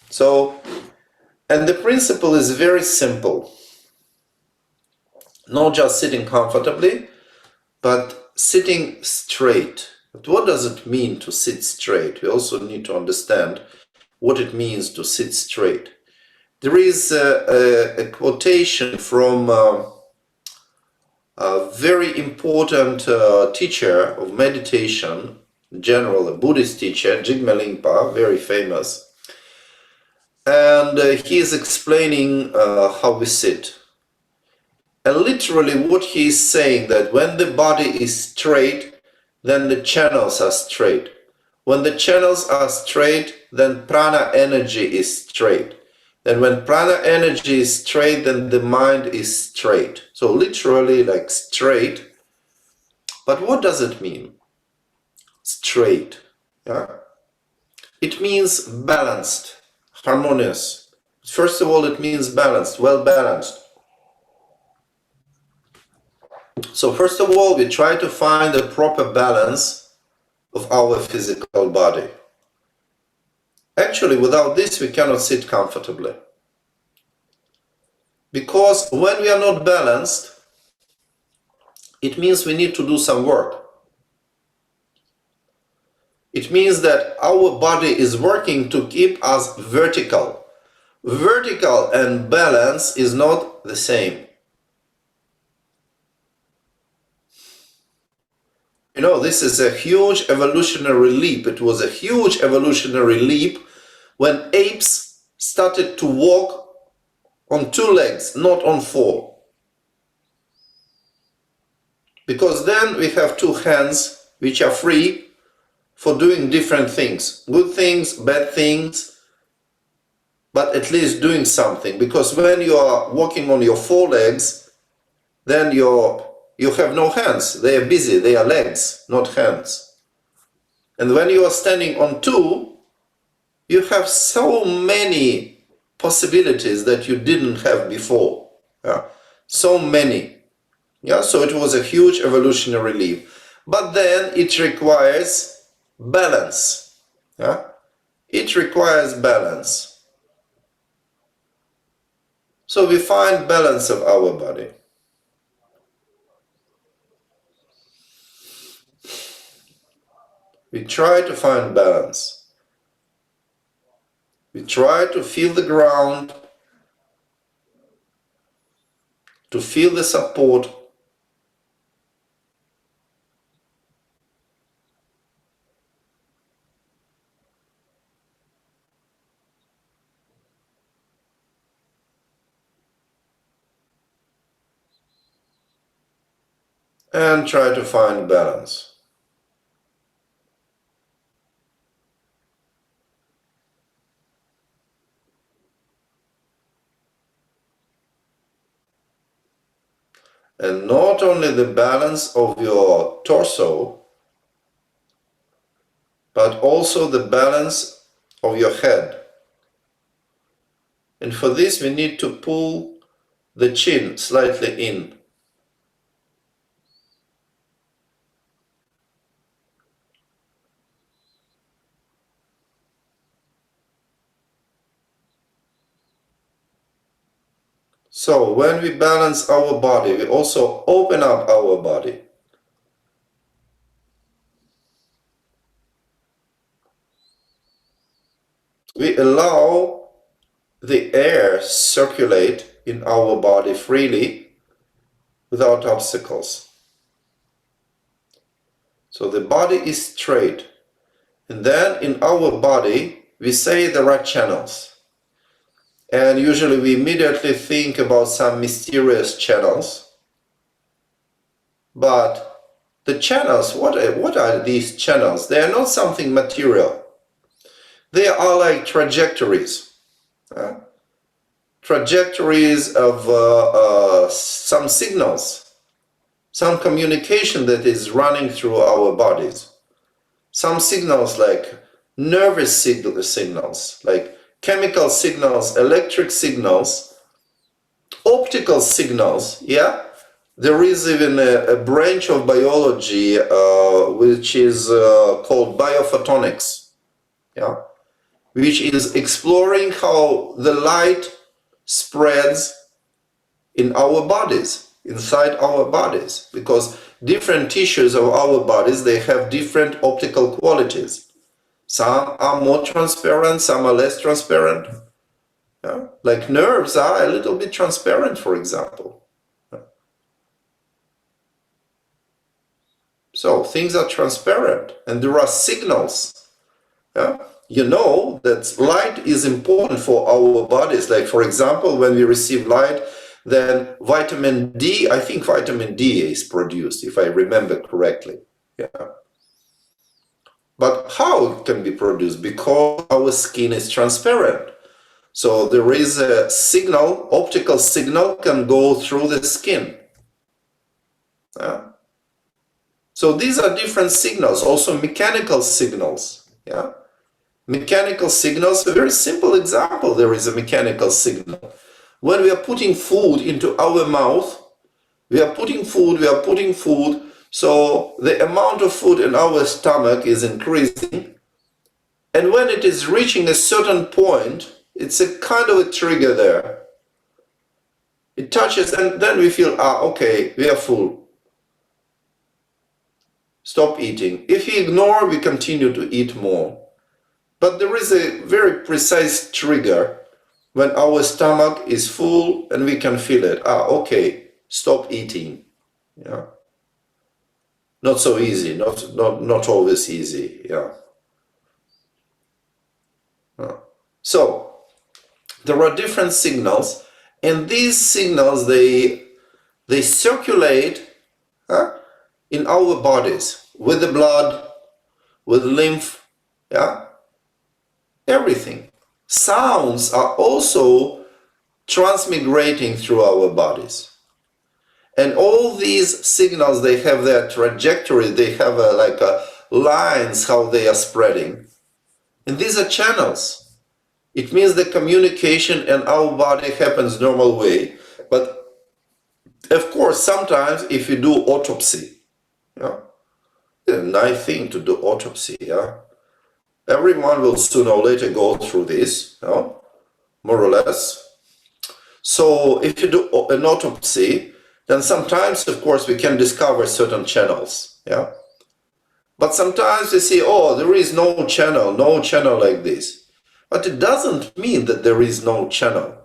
So, and the principle is very simple. Not just sitting comfortably, but sitting straight. But what does it mean to sit straight? We also need to understand what it means to sit straight. There is a quotation from a very important teacher of meditation, in general, a Buddhist teacher, Jigme Lingpa, very famous. And he is explaining how we sit. And literally what he is saying, that when the body is straight, then the channels are straight. When the channels are straight, then prana energy is straight. Then when prana energy is straight, then the mind is straight. So literally like straight. But what does it mean? Straight. Yeah? It means balanced, harmonious. First of all, it means balanced, well balanced. So first of all, we try to find a proper balance of our physical body. Actually, without this, we cannot sit comfortably. Because when we are not balanced, it means we need to do some work. It means that our body is working to keep us vertical. Vertical and balance is not the same. You know, this is a huge evolutionary leap. It was a huge evolutionary leap when apes started to walk on 2 legs, not on 4. Because then we have 2 hands which are free for doing different things. Good things, bad things, but at least doing something. Because when you are walking on your 4 legs, then you have no hands. They are busy. They are legs, not hands. And when you are standing on 2, you have so many possibilities that you didn't have before. Yeah? So many. Yeah? So it was a huge evolutionary leap. But then it requires balance. Yeah? It requires balance. So we find balance of our body. We try to find balance. We try to feel the ground, to feel the support. And try to find balance. And not only the balance of your torso, but also the balance of your head. And for this we need to pull the chin slightly in. So when we balance our body, we also open up our body. We allow the air circulate in our body freely without obstacles. So the body is straight. And then in our body, we say there are channels. And usually we immediately think about some mysterious channels. But the channels, what are these channels? They are not something material. They are like trajectories. Trajectories of some signals, some communication that is running through our bodies. Some signals like nervous signals, like chemical signals, electric signals, optical signals, yeah? There is even a branch of biology which is called Biophotonics, yeah? Which is exploring how the light spreads in our bodies, inside our bodies, because different tissues of our bodies, they have different optical qualities. Some are more transparent, some are less transparent. Yeah? Like nerves are a little bit transparent, for example. Yeah? So things are transparent and there are signals. Yeah? You know that light is important for our bodies. Like, for example, when we receive light, then vitamin D, I think vitamin D is produced, if I remember correctly. Yeah. But how it can be produced? Because our skin is transparent. So there is a signal, optical signal can go through the skin. Yeah. So these are different signals, also mechanical signals. Yeah. Mechanical signals, a very simple example, there is a mechanical signal. When we are putting food into our mouth, we are putting food, so the amount of food in our stomach is increasing. And when it is reaching a certain point, it's a kind of a trigger there. It touches and then we feel, okay, we are full. Stop eating. If we ignore, we continue to eat more. But there is a very precise trigger when our stomach is full and we can feel it. Okay, stop eating. Yeah. Not so easy, not always easy. Yeah. So there are different signals, and these signals they circulate in our bodies with the blood, with lymph, yeah, everything. Sounds are also transmigrating through our bodies. And all these signals, they have their trajectory, they have lines how they are spreading. And these are channels. It means the communication in our body happens normal way. But of course, sometimes if you do autopsy, yeah, a nice thing to do autopsy, yeah? Everyone will sooner or later go through this, you know, more or less. So if you do an autopsy, then sometimes, of course, we can discover certain channels, yeah? But sometimes we see, oh, there is no channel like this. But it doesn't mean that there is no channel.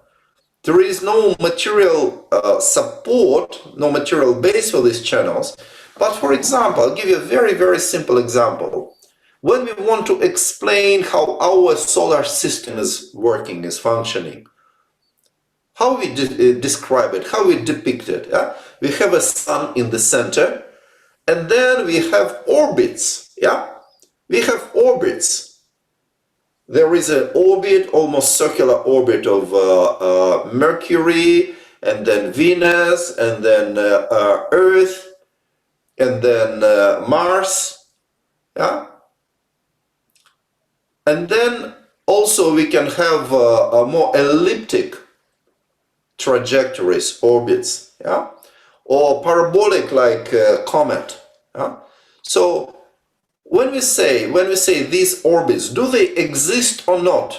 There is no material support, no material base for these channels. But for example, I'll give you a very, very simple example. When we want to explain how our solar system is working, is functioning, how we describe it, how we depict it. Yeah? We have a sun in the center, and then we have orbits. Yeah? We have orbits. There is an orbit, almost circular orbit of Mercury, and then Venus, and then Earth, and then Mars. Yeah? And then also we can have a more elliptic trajectories, orbits, yeah? Or parabolic like comet. Yeah? So when we say these orbits, do they exist or not?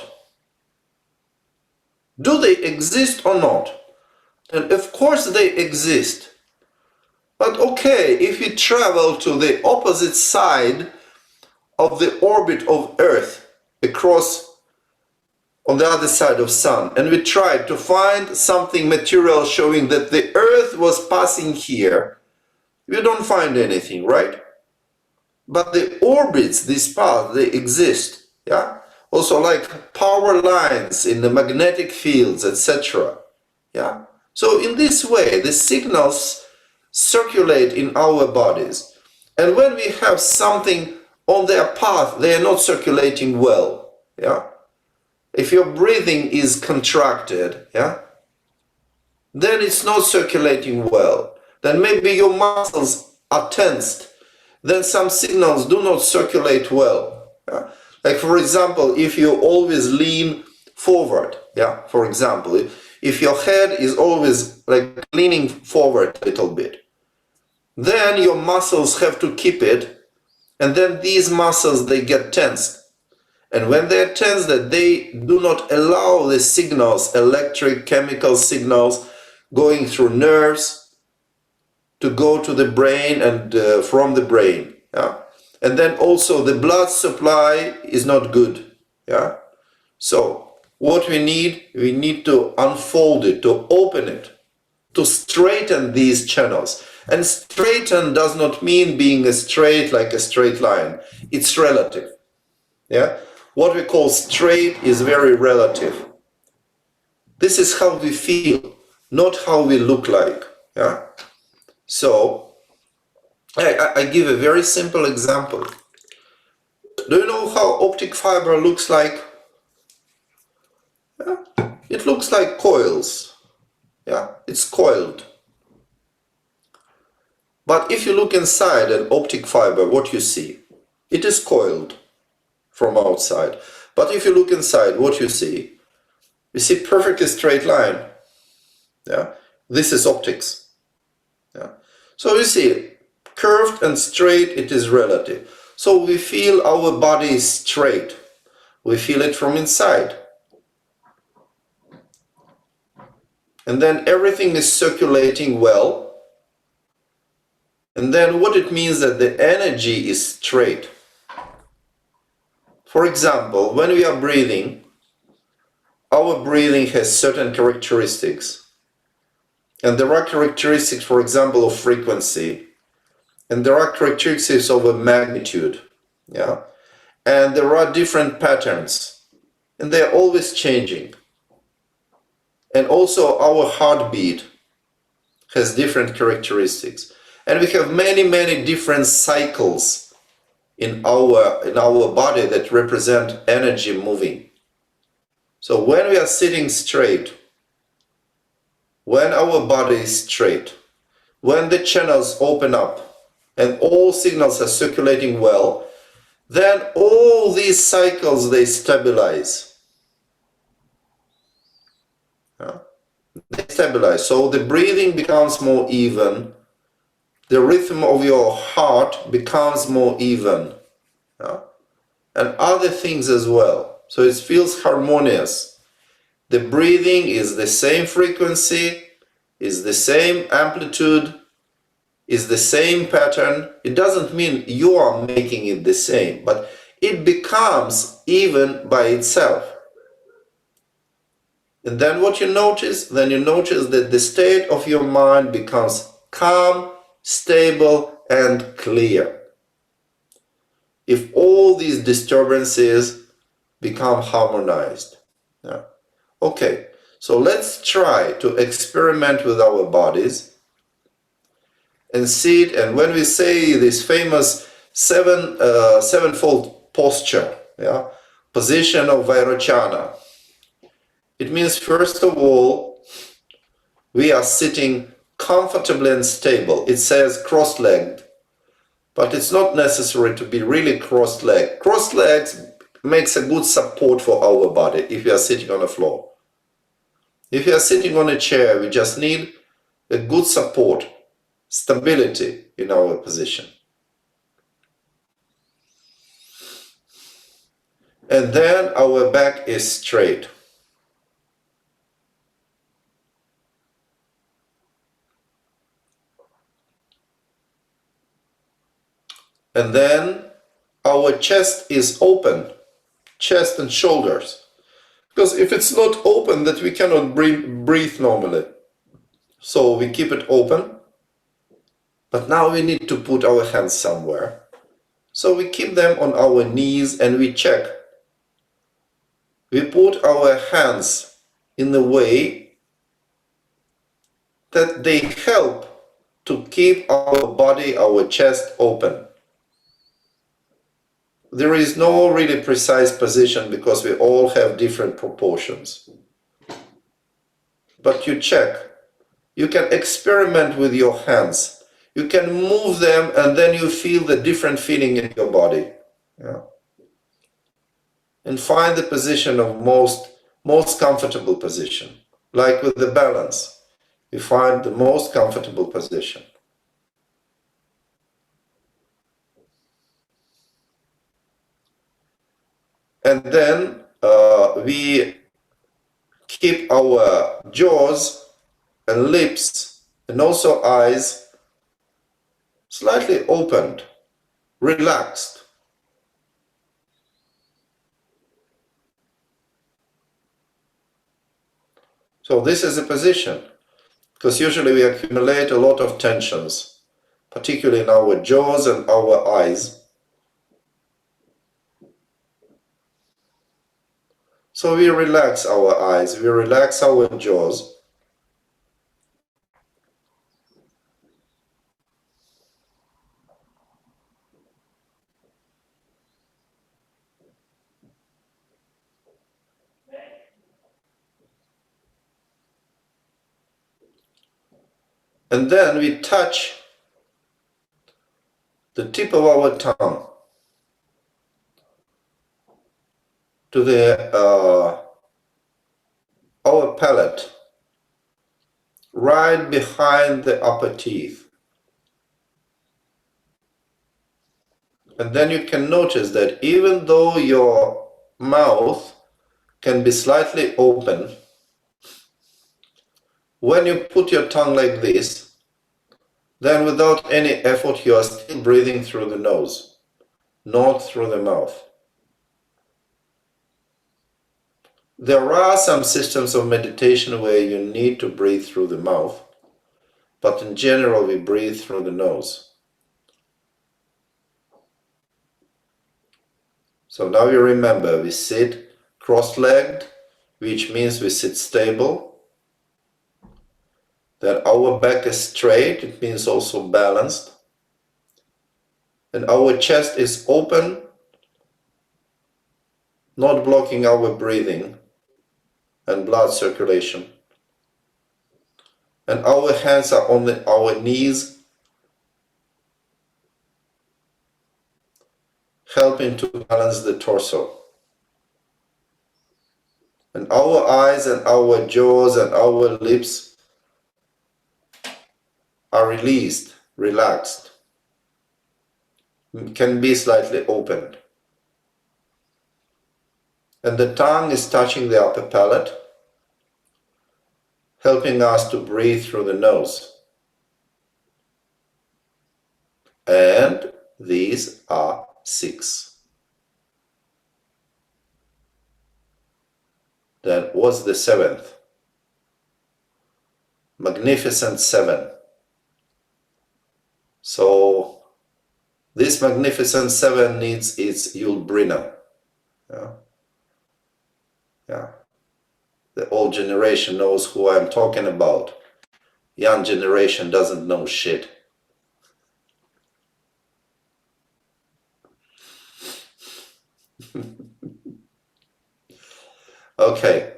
Do they exist or not? And of course they exist. But okay, if we travel to the opposite side of the orbit of Earth, across on the other side of Sun, and we tried to find something material showing that the Earth was passing here, we don't find anything, right? But the orbits, these paths, they exist, yeah? Also like power lines in the magnetic fields, etc. Yeah? So in this way, the signals circulate in our bodies. And when we have something on their path, they are not circulating well, yeah? If your breathing is contracted, yeah, then it's not circulating well. Then maybe your muscles are tensed. Then some signals do not circulate well. Yeah? Like for example, if you always lean forward, yeah, for example, if your head is always like leaning forward a little bit, then your muscles have to keep it, and then these muscles, they get tensed. And when they're tense, that they do not allow the signals, electric, chemical signals, going through nerves to go to the brain and from the brain. Yeah? And then also the blood supply is not good. Yeah? So what we need to unfold it, to open it, to straighten these channels. And straighten does not mean being a straight like a straight line. It's relative. Yeah? What we call straight is very relative. This is how we feel, not how we look like. Yeah? So, I give a very simple example. Do you know how optic fiber looks like? Yeah? It looks like coils. Yeah? It's coiled. But if you look inside an optic fiber, what you see? It is coiled from outside. But if you look inside, what you see perfectly straight line. Yeah, this is optics. Yeah, so you see, curved and straight, it is relative. So we feel our body is straight. We feel it from inside. And then everything is circulating well. And then what it means that the energy is straight. For example, when we are breathing, our breathing has certain characteristics. And there are characteristics, for example, of frequency. And there are characteristics of a magnitude. Yeah? And there are different patterns. And they are always changing. And also our heartbeat has different characteristics. And we have many, many different cycles in our body that represent energy moving. So when we are sitting straight, when our body is straight, when the channels open up and all signals are circulating well, then all these cycles, they stabilize. Yeah? They stabilize. So the breathing becomes more even, the rhythm of your heart becomes more even. Yeah? And other things as well. So it feels harmonious. The breathing is the same frequency, is the same amplitude, is the same pattern. It doesn't mean you are making it the same, but it becomes even by itself. And then what you notice? Then you notice that the state of your mind becomes calm, stable, and clear. If all these disturbances become harmonized. Yeah. Okay, so let's try to experiment with our bodies and see it. And when we say this famous sevenfold posture, yeah, position of Vairocana, it means first of all we are sitting comfortably and stable. It says cross-legged, but it's not necessary to be really cross-legged. Cross-legged makes a good support for our body if you are sitting on a floor. If you are sitting on a chair, we just need a good support, stability in our position. And then our back is straight. And then our chest is open, chest and shoulders. Because if it's not open, that we cannot breathe normally. So we keep it open. But now we need to put our hands somewhere. So we keep them on our knees and we check. We put our hands in the way that they help to keep our body, our chest open. There is no really precise position because we all have different proportions. But you check. You can experiment with your hands. You can move them and then you feel the different feeling in your body. Yeah. And find the position of most comfortable position. Like with the balance, you find the most comfortable position. And then we keep our jaws and lips and also eyes slightly opened, relaxed. So this is a position, because usually we accumulate a lot of tensions, particularly in our jaws and our eyes. So we relax our eyes, we relax our jaws. And then we touch the tip of our tongue to our palate, right behind the upper teeth. And then you can notice that even though your mouth can be slightly open, when you put your tongue like this, then without any effort you are still breathing through the nose, not through the mouth. There are some systems of meditation where you need to breathe through the mouth, but in general we breathe through the nose. So now you remember, we sit cross-legged, which means we sit stable. Then our back is straight, it means also balanced. And our chest is open, not blocking our breathing and blood circulation. And our hands are on our knees, helping to balance the torso. And our eyes and our jaws and our lips are released relaxed, can be slightly opened. And the tongue is touching the upper palate, helping us to breathe through the nose. And these are 6. Then what's the 7th? Magnificent 7. So this magnificent 7 needs its Yulbrina. Yeah. The old generation knows who I'm talking about. Young generation doesn't know shit. Okay,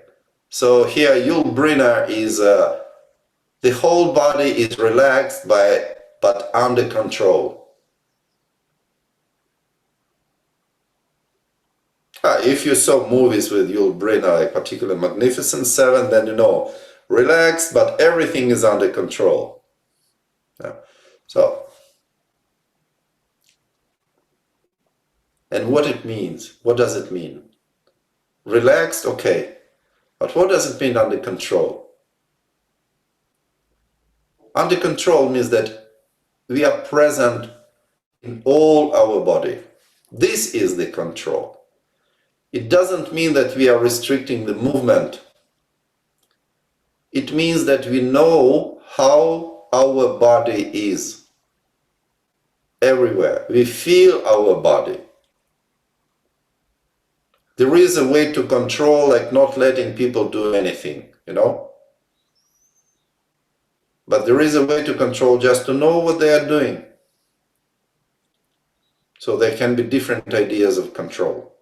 so here Yulbrina is the whole body is relaxed but under control. If you saw movies with Yulbrina, like particularly Magnificent 7, then you know, relaxed but everything is under control. Yeah. So, and what it means, what does it mean? Relaxed, okay, but what does it mean under control? Under control means that we are present in all our body. This is the control. It doesn't mean that we are restricting the movement. It means that we know how our body is everywhere. We feel our body. There is a way to control, like not letting people do anything, you know? But there is a way to control just to know what they are doing. So there can be different ideas of control.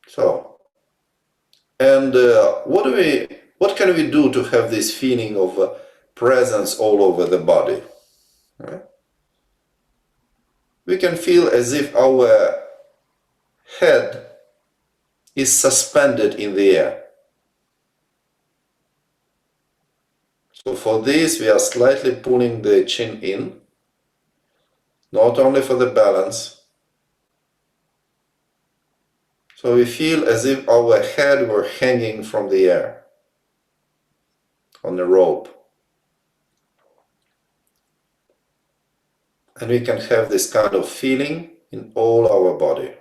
So, and what can we do to have this feeling of presence all over the body? Right? We can feel as if our head is suspended in the air. So for this, we are slightly pulling the chin in, not only for the balance. So we feel as if our head were hanging from the air on a rope. And we can have this kind of feeling in all our body.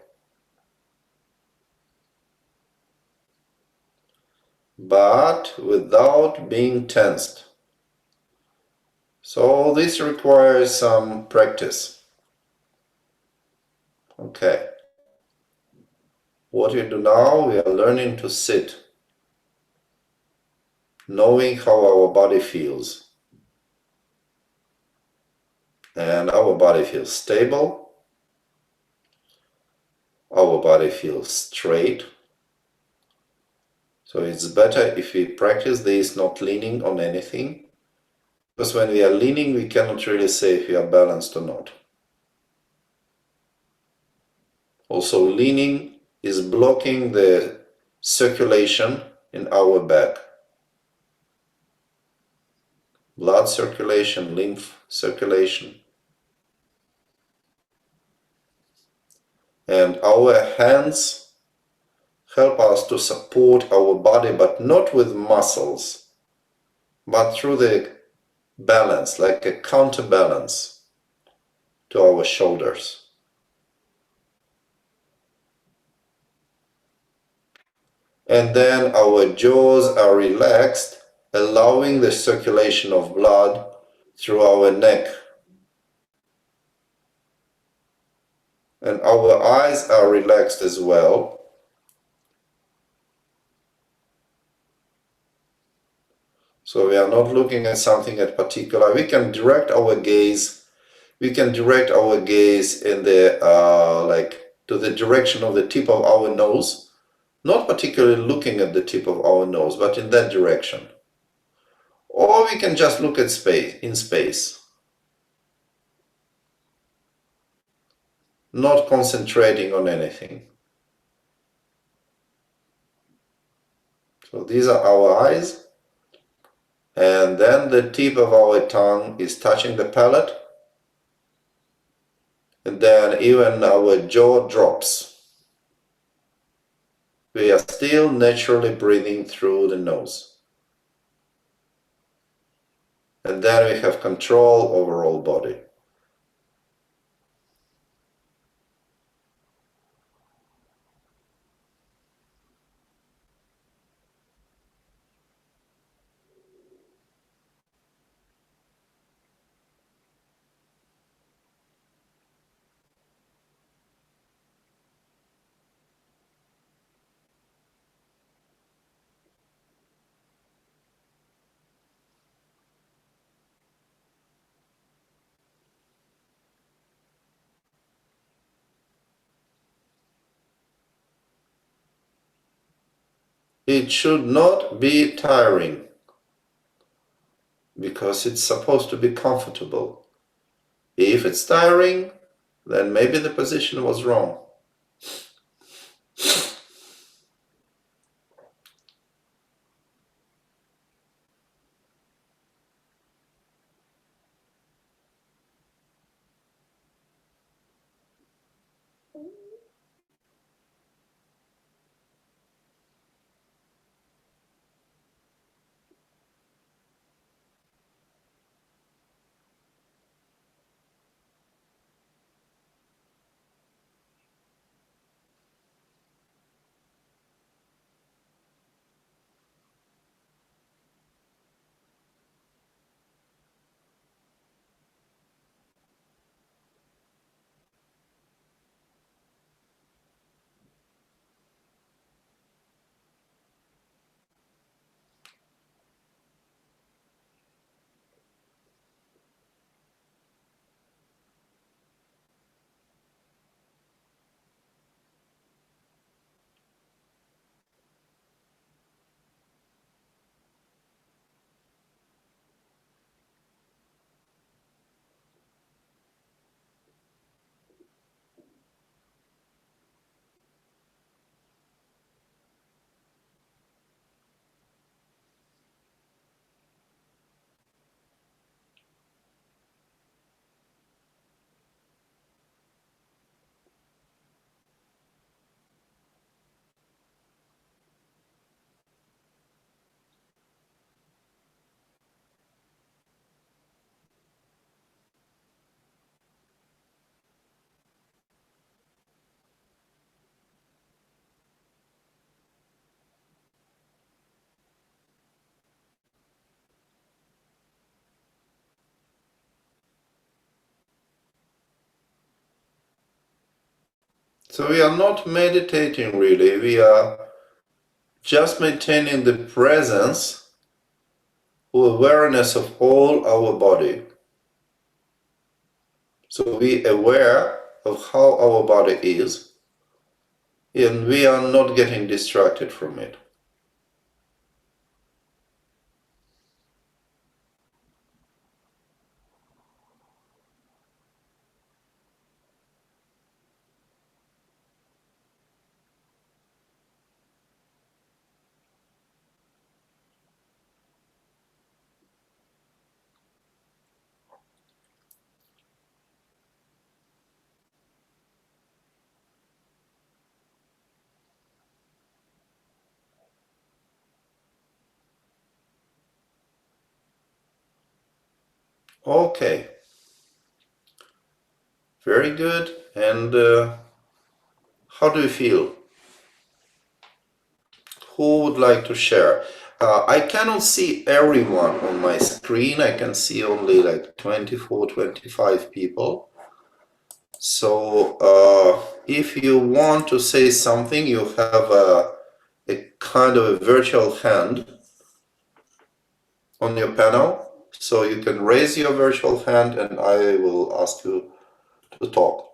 But without being tensed. So this requires some practice. Okay. What we do now, we are learning to sit, knowing how our body feels. And our body feels stable. Our body feels straight. So it's better if we practice this not leaning on anything. Because when we are leaning, we cannot really say if we are balanced or not. Also, leaning is blocking the circulation in our back. Blood circulation, lymph circulation. And our hands help us to support our body, but not with muscles, but through the balance, like a counterbalance to our shoulders. And then our jaws are relaxed, allowing the circulation of blood through our neck. And our eyes are relaxed as well. So we are not looking at something in particular. We can direct our gaze. We can direct our gaze in the to the direction of the tip of our nose. Not particularly looking at the tip of our nose, but in that direction. Or we can just look at space, in space. not concentrating on anything. So these are our eyes, and then the tip of our tongue is touching the palate, and then even our jaw drops. We are still naturally breathing through the nose. And then we have control over all body. It should not be tiring, because it's supposed to be comfortable. If it's tiring, then maybe the position was wrong. So we are not meditating really, we are just maintaining the presence or awareness of all our body. So we are aware of how our body is, and we are not getting distracted from it. Okay, very good. And how do you feel? Who would like to share? I cannot see everyone on my screen. I can see only like 24, 25 people. So if you want to say something, you have a kind of a virtual hand on your panel. So you can raise your virtual hand and I will ask you to talk.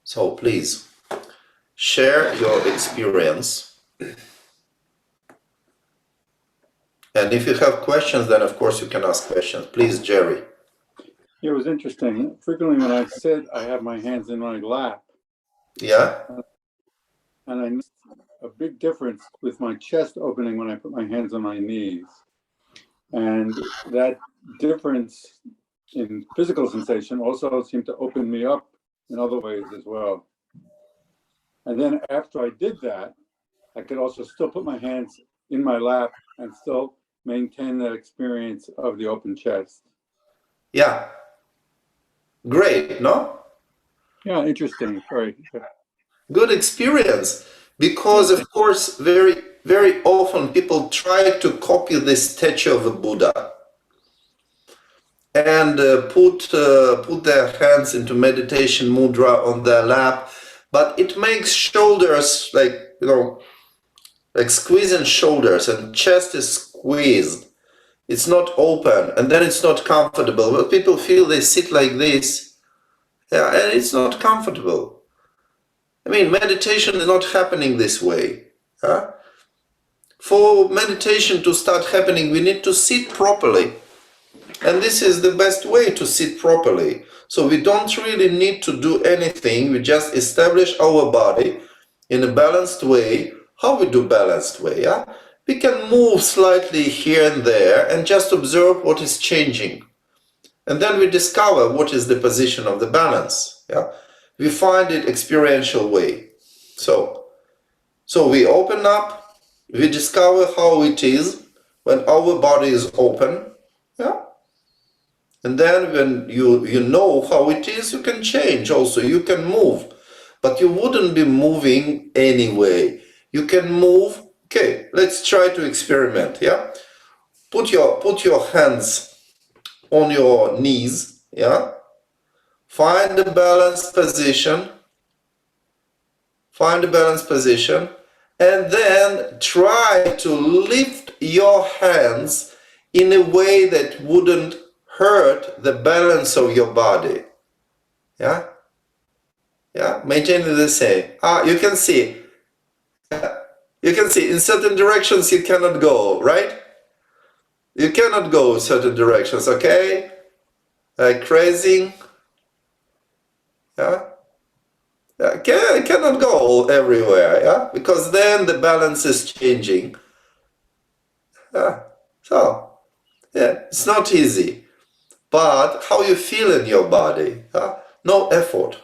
So please share your experience And if you have questions, then of course you can ask questions. Please, Jerry. It was interesting. Frequently when I sit, I have my hands in my lap. Yeah? And I noticed a big difference with my chest opening when I put my hands on my knees. And that difference in physical sensation also seemed to open me up in other ways as well. And then after I did that, I could also still put my hands in my lap and still maintain that experience of the open chest. Yeah. Great, no? Yeah, interesting. Very Good experience. Because, of course, very often people try to copy the statue of a Buddha and put their hands into meditation mudra on their lap, but it makes shoulders like squeezing shoulders, and chest is squeezed. It's not open, and then it's not comfortable. But people feel they sit like this, yeah, and it's not comfortable. I mean, meditation is not happening this way. Huh? For meditation to start happening, we need to sit properly. And this is the best way to sit properly. So we don't really need to do anything. We just establish our body in a balanced way. How we do balanced way? Yeah? We can move slightly here and there and just observe what is changing. And then we discover what is the position of the balance. Yeah? We find it experiential way. So we open up, we discover how it is when our body is open. Yeah? And then when you know how it is, you can change also. You can move. But you wouldn't be moving anyway. You can move. Okay, let's try to experiment. Yeah? Put your hands on your knees. Yeah? Find a balanced position. Find a balanced position. And then try to lift your hands in a way that wouldn't hurt the balance of your body. Yeah? Yeah? Maintain the same. You can see. You can see in certain directions you cannot go, right? You cannot go in certain directions, okay? Like crazy. Yeah? Cannot go everywhere, yeah? Because then the balance is changing. Yeah. So, yeah, it's not easy. But how you feel in your body, no effort.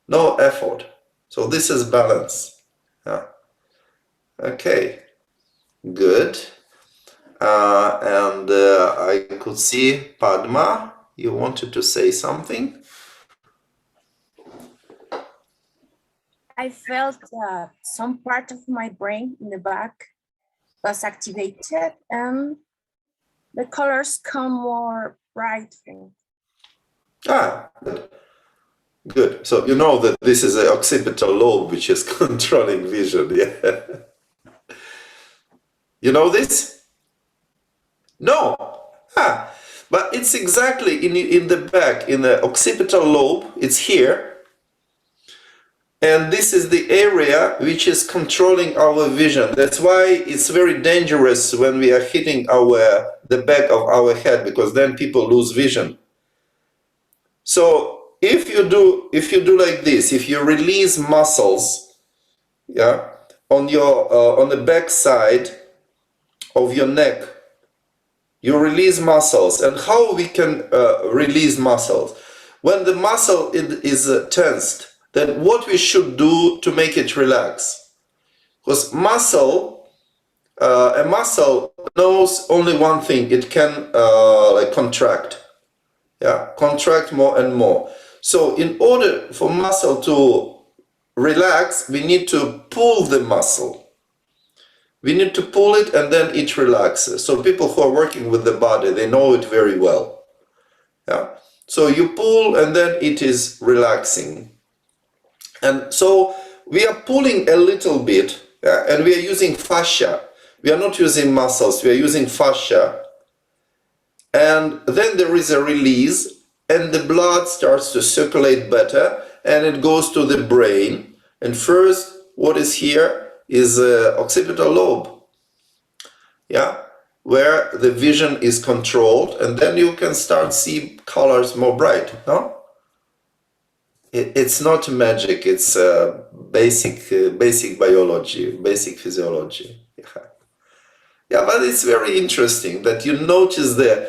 No effort. So this is balance. Yeah. Okay, good. And I could see Padma, you wanted to say something? I felt some part of my brain in the back was activated and the colors come more brightful. Good. Good. So you know that this is the occipital lobe which is controlling vision, yeah? You know this? No. But it's exactly in the back, in the occipital lobe, it's here. And this is the area which is controlling our vision. That's why it's very dangerous when we are hitting the back of our head, because then people lose vision. So if you do like this, if you release muscles, yeah, on the back side of your neck, you release muscles. And how we can release muscles? When the muscle is tensed, then what we should do to make it relax? Because a muscle knows only one thing: it can like contract. Yeah, contract more and more. So in order for muscle to relax, we need to pull the muscle. We need to pull it and then it relaxes. So people who are working with the body, they know it very well. Yeah. So you pull and then it is relaxing. And so we are pulling a little bit, yeah, and we are using fascia. We are not using muscles, we are using fascia. And then there is a release and the blood starts to circulate better and it goes to the brain. And first, what is here is occipital lobe. Yeah. where the vision is controlled, and then you can start see colors more bright, no? It's not magic, it's basic biology, basic physiology. Yeah, but it's very interesting that you notice the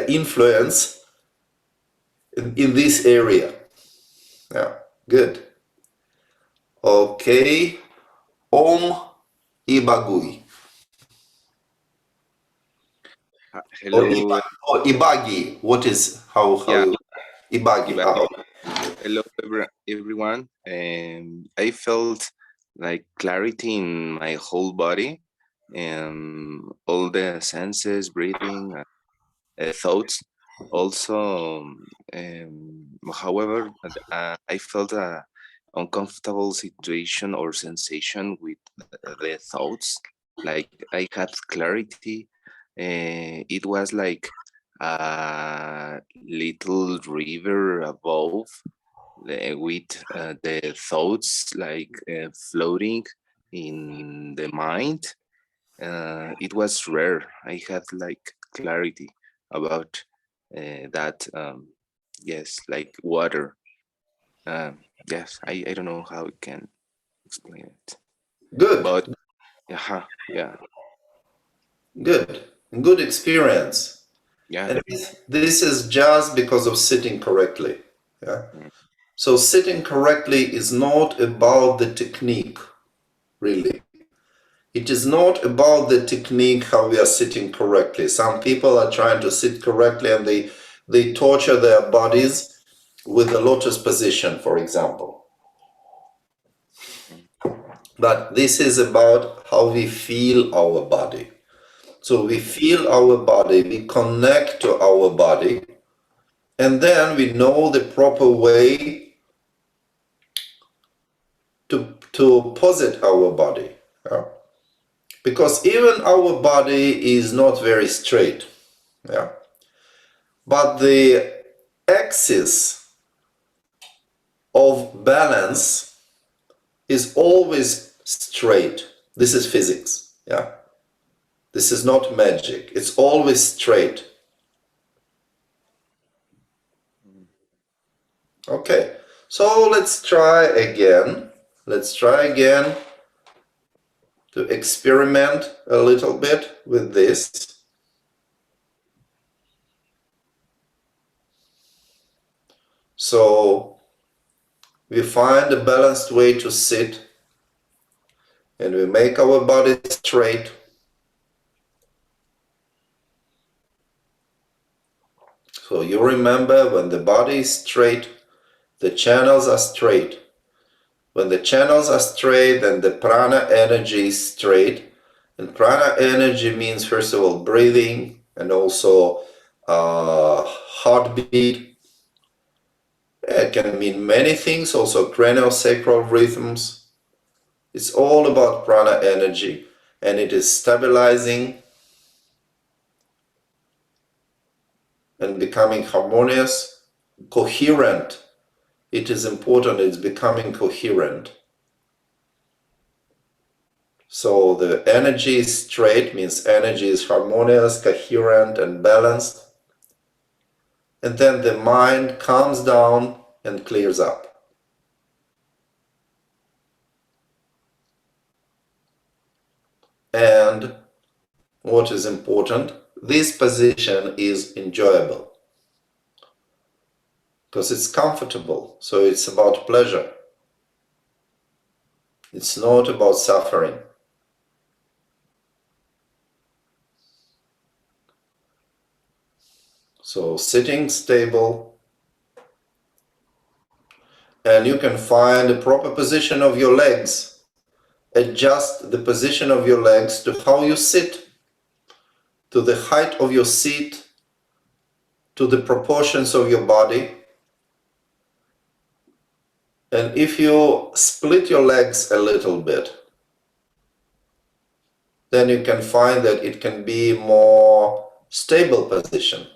influence in this area. Yeah, good. Okay. Om Ibagui. Or Hello, Ibagi. What is how yeah, you Ibagi? Ibai. Hello, everyone. I felt like clarity in my whole body, and all the senses, breathing, thoughts. Also, however, I felt a uncomfortable situation or sensation with the thoughts. Like I had clarity. It was like a little river above with the thoughts like floating in the mind. It was rare. I had like clarity about that. Yes, like water. Yes, I don't know how I can explain it, Good, but yeah, good, good experience. yeah. And this is just because of sitting correctly. Yeah. Mm. So sitting correctly is not about the technique, really. It is not about the technique how we are sitting correctly. Some people are trying to sit correctly and they torture their bodies with the lotus position, for example. But this is about how we feel our body. So we feel our body, we connect to our body, and then we know the proper way to posit our body. Yeah? Because even our body is not very straight. Yeah? But the axis of balance is always straight. This is physics. Yeah. This is not magic. It's always straight. Okay. So let's try again. Let's try again to experiment a little bit with this. So we find a balanced way to sit and we make our body straight. So you remember when the body is straight, the channels are straight. When the channels are straight, then the prana energy is straight. And prana energy means, first of all, breathing and also heartbeat. It can mean many things, also craniosacral rhythms. It's all about prana energy, and it is stabilizing and becoming harmonious, coherent. It is important, it's becoming coherent. So the energy is straight, means energy is harmonious, coherent, and balanced. And then the mind calms down and clears up. And what is important, this position is enjoyable because it's comfortable. So it's about pleasure. It's not about suffering. So sitting stable, and you can find the proper position of your legs. Adjust the position of your legs to how you sit, to the height of your seat, to the proportions of your body. And if you split your legs a little bit, then you can find that it can be more stable position.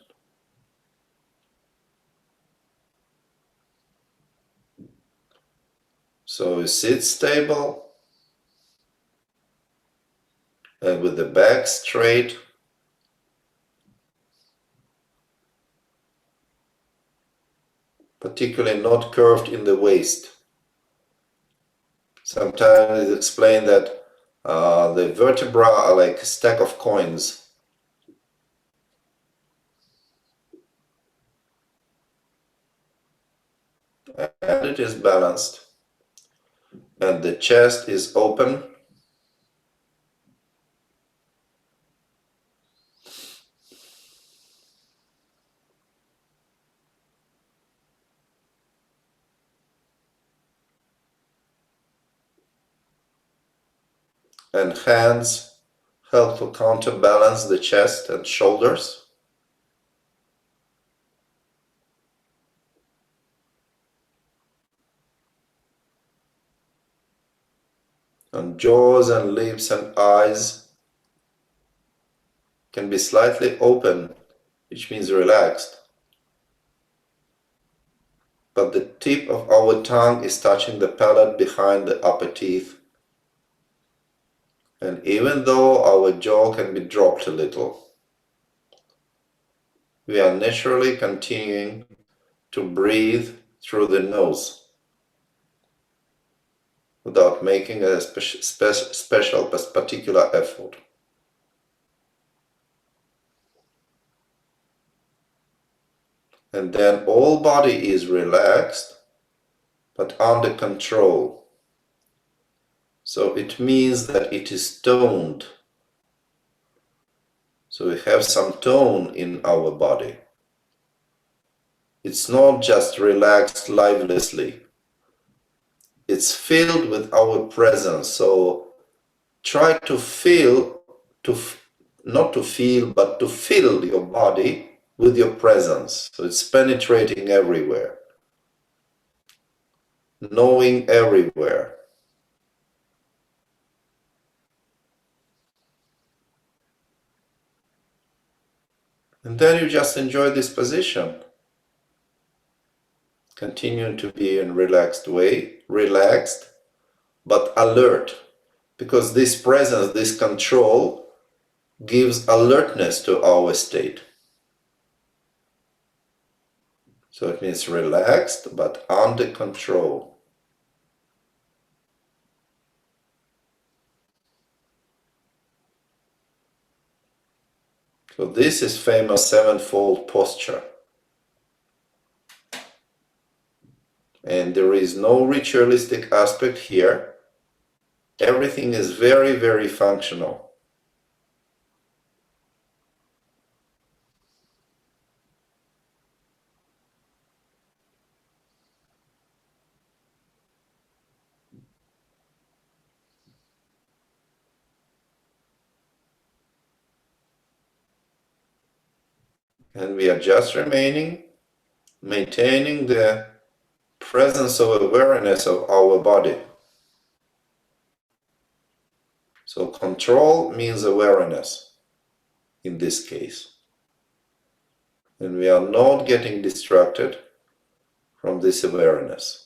So you sit stable, and with the back straight. Particularly not curved in the waist. Sometimes it's explained that the vertebrae are like a stack of coins. And it is balanced. And the chest is open. And hands help to counterbalance the chest and shoulders. And jaws and lips and eyes can be slightly open, which means relaxed. But the tip of our tongue is touching the palate behind the upper teeth. And even though our jaw can be dropped a little, we are naturally continuing to breathe through the nose without making a special particular effort. And then all body is relaxed but under control. So it means that it is toned. So we have some tone in our body. It's not just relaxed livelessly. It's filled with our presence. So try to feel, not to feel, but to fill your body with your presence. So it's penetrating everywhere, knowing everywhere. And then you just enjoy this position. Continuing to be in relaxed way, relaxed, but alert. Because this presence, this control gives alertness to our state. So it means relaxed, but under control. So this is famous sevenfold posture. And there is no ritualistic aspect here. Everything is very, very functional. And we are just maintaining the presence of awareness of our body. So control means awareness in this case. And we are not getting distracted from this awareness.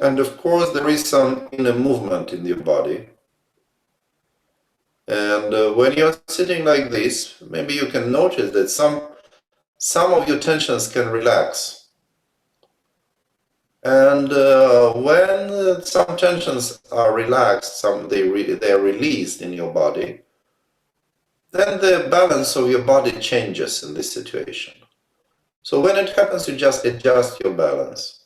And of course, there is some inner movement in your body. And when you're sitting like this, maybe you can notice that some of your tensions can relax. And when some tensions are relaxed, they are released in your body, then the balance of your body changes in this situation. So when it happens, you just adjust your balance.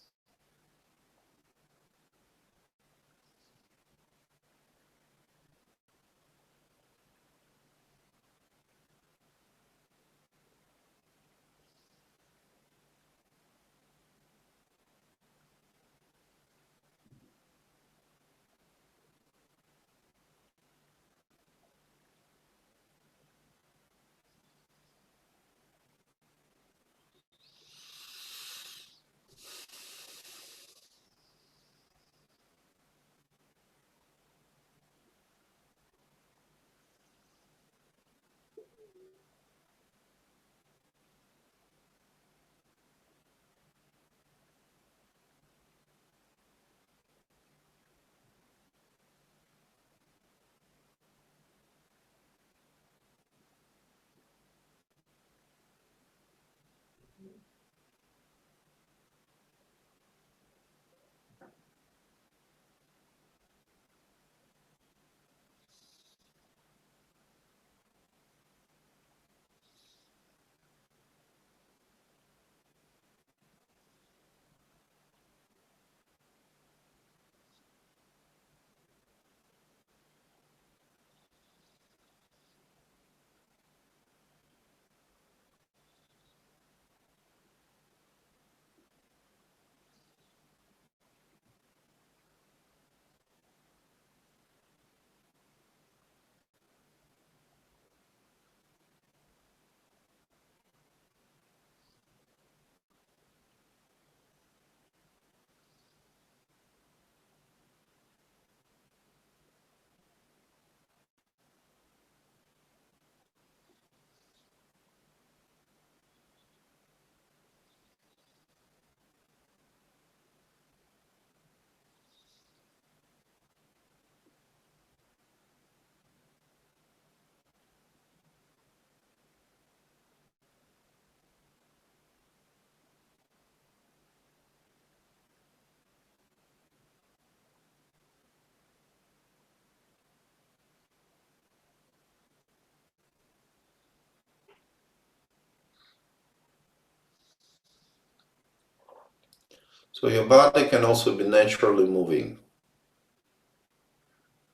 So your body can also be naturally moving,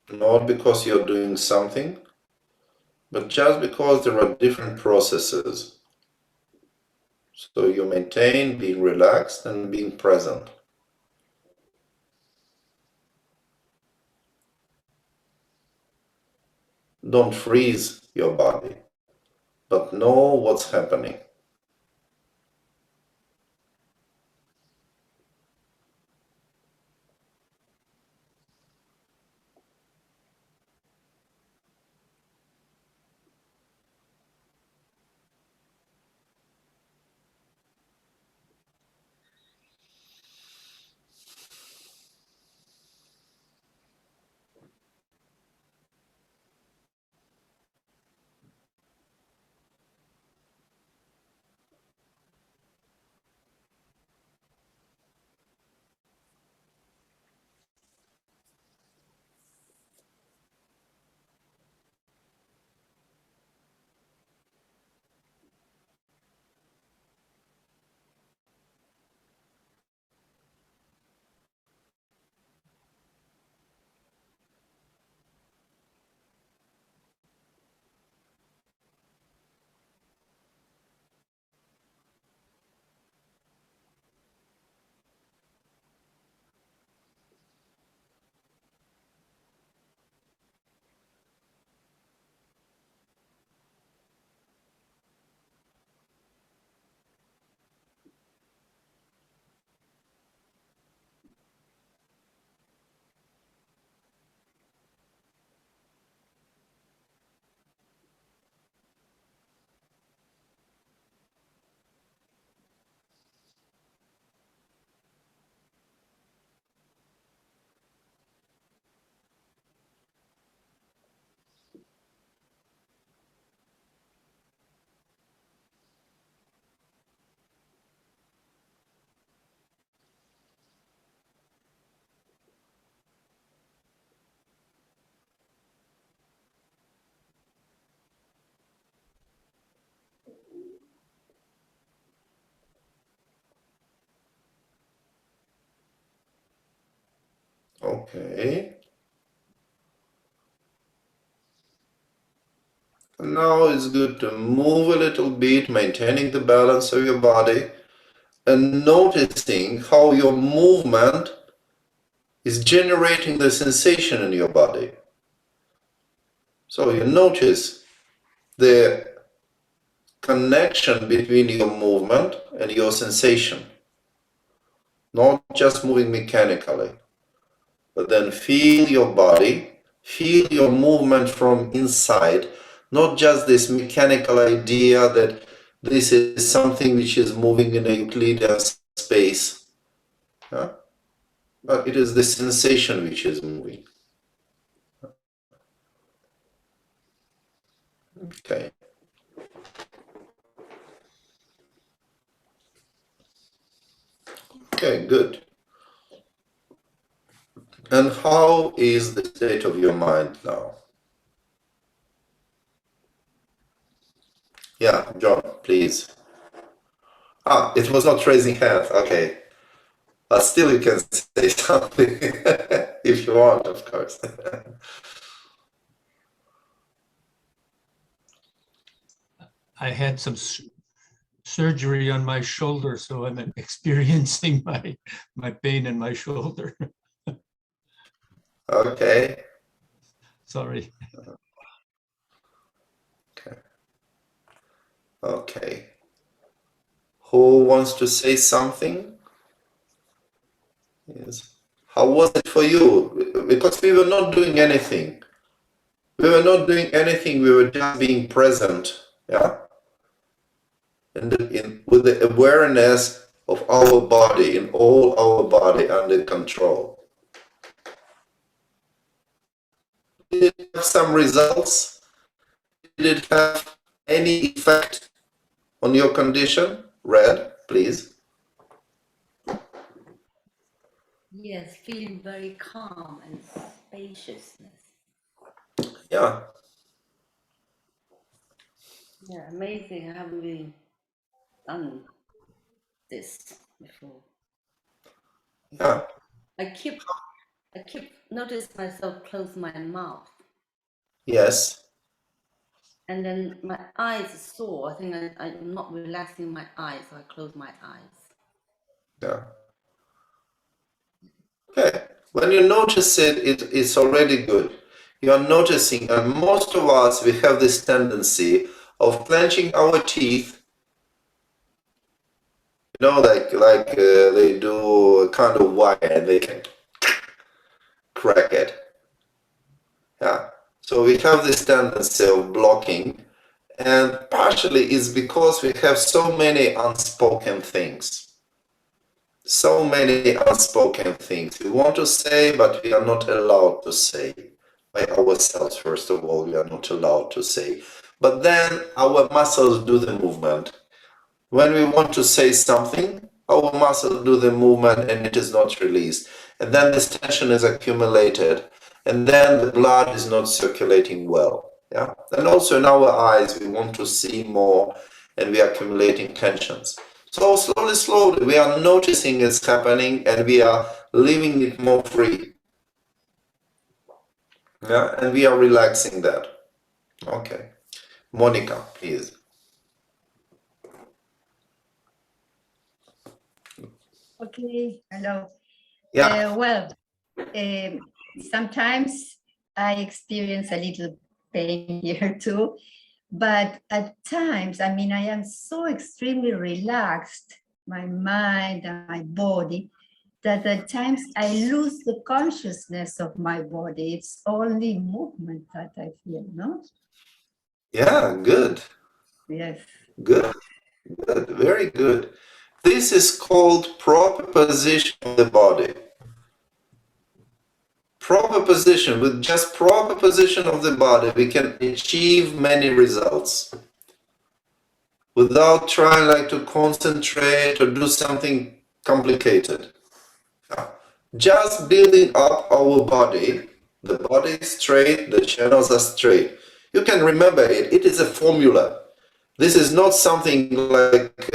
not because you're doing something, but just because there are different processes. So you maintain being relaxed and being present. Don't freeze your body, but know what's happening. Okay. And now it's good to move a little bit, maintaining the balance of your body and noticing how your movement is generating the sensation in your body. So you notice the connection between your movement and your sensation. Not just moving mechanically, but then feel your body, feel your movement from inside, not just this mechanical idea that this is something which is moving in a Euclidean space, but it is the sensation which is moving. Okay. Okay, good. And how is the state of your mind now? Yeah, John, please. Ah, it was not raising hands. Okay. But still you can say something if you want, of course. I had some surgery on my shoulder, so I'm experiencing my pain in my shoulder. Okay. Sorry. Okay. Okay. Who wants to say something? Yes. How was it for you? Because we were not doing anything. We were not doing anything. We were just being present. Yeah. And with the awareness of our body, in all our body under control. Did it have some results? Did it have any effect on your condition? Red, please. Yes, feeling very calm and spaciousness. Yeah. Yeah, amazing. I haven't really done this before. Yeah. I keep noticing myself close my mouth. Yes. And then my eyes are sore. I think I'm not relaxing my eyes, so I close my eyes. Yeah. Okay. When you notice it, it's already good. You are noticing, and most of us, we have this tendency of clenching our teeth, you know, like they do a kind of wire and they can crack it. Yeah. So we have this tendency of blocking, and partially it's because we have so many unspoken things. So many unspoken things we want to say, but we are not allowed to say. By ourselves, first of all, we are not allowed to say. But then our muscles do the movement. When we want to say something, our muscles do the movement and it is not released. And then this tension is accumulated. And then the blood is not circulating well. Yeah. And also in our eyes, we want to see more and we are accumulating tensions. So slowly, we are noticing it's happening and we are leaving it more free. Yeah, and we are relaxing that. Okay. Monica, please. Okay, hello. Yeah. Sometimes I experience a little pain here too, but at times, I mean, I am so extremely relaxed, my mind and my body, that at times I lose the consciousness of my body. It's only movement that I feel, no? Yeah, good. Yes. Good. Good. Very good. This is called proper position of the body. Proper position. With just proper position of the body, we can achieve many results. Without trying like to concentrate or do something complicated. Just building up our body, the body is straight, the channels are straight. You can remember it, it is a formula. This is not something like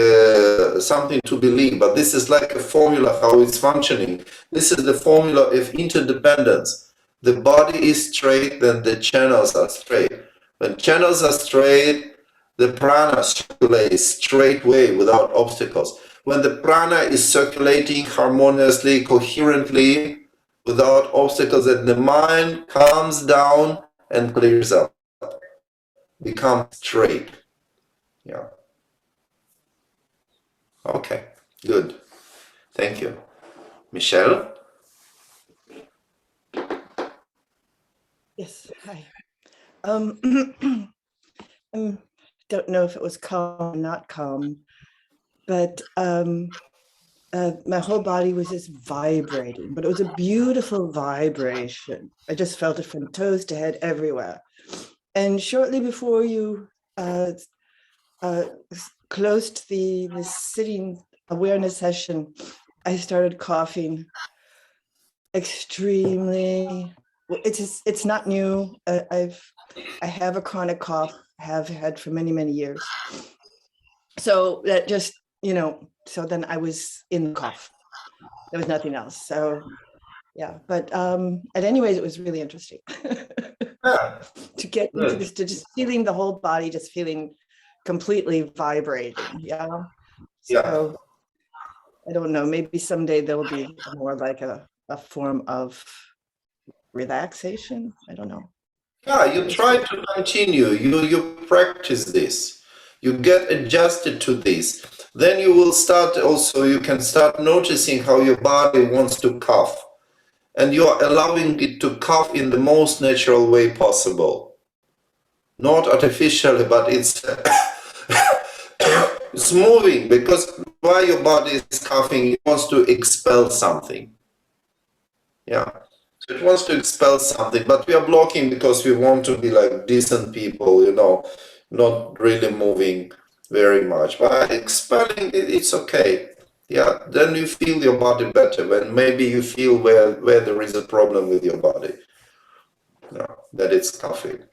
something to believe, but this is like a formula how it's functioning. This is the formula of interdependence. The body is straight, then the channels are straight. When channels are straight, the prana circulates straight way without obstacles. When the prana is circulating harmoniously, coherently, without obstacles, then the mind calms down and clears up, becomes straight. Yeah. Okay, good. Thank you. Michelle? Yes, hi. I don't know if it was calm or not calm, but my whole body was just vibrating, but it was a beautiful vibration. I just felt it from toes to head everywhere. And shortly before you closed the sitting awareness session, I started coughing extremely. It's not new. I have a chronic cough, have had for many, many years. So that just, so then I was in cough. There was nothing else. So yeah, but at anyways, it was really interesting to get into this, to just feeling the whole body, just feeling completely vibrating. Yeah. So I don't know, maybe someday there will be more like a form of relaxation. I don't know. Yeah, you try to continue, you practice this, you get adjusted to this. Then you will start also, you can start noticing how your body wants to cough. And you are allowing it to cough in the most natural way possible. Not artificially, but it's it's moving, because while your body is coughing, it wants to expel something. Yeah. It wants to expel something, but we are blocking because we want to be like decent people, not really moving very much. But expelling, it's okay. Yeah, then you feel your body better when maybe you feel where there is a problem with your body. Yeah, that it's coughing.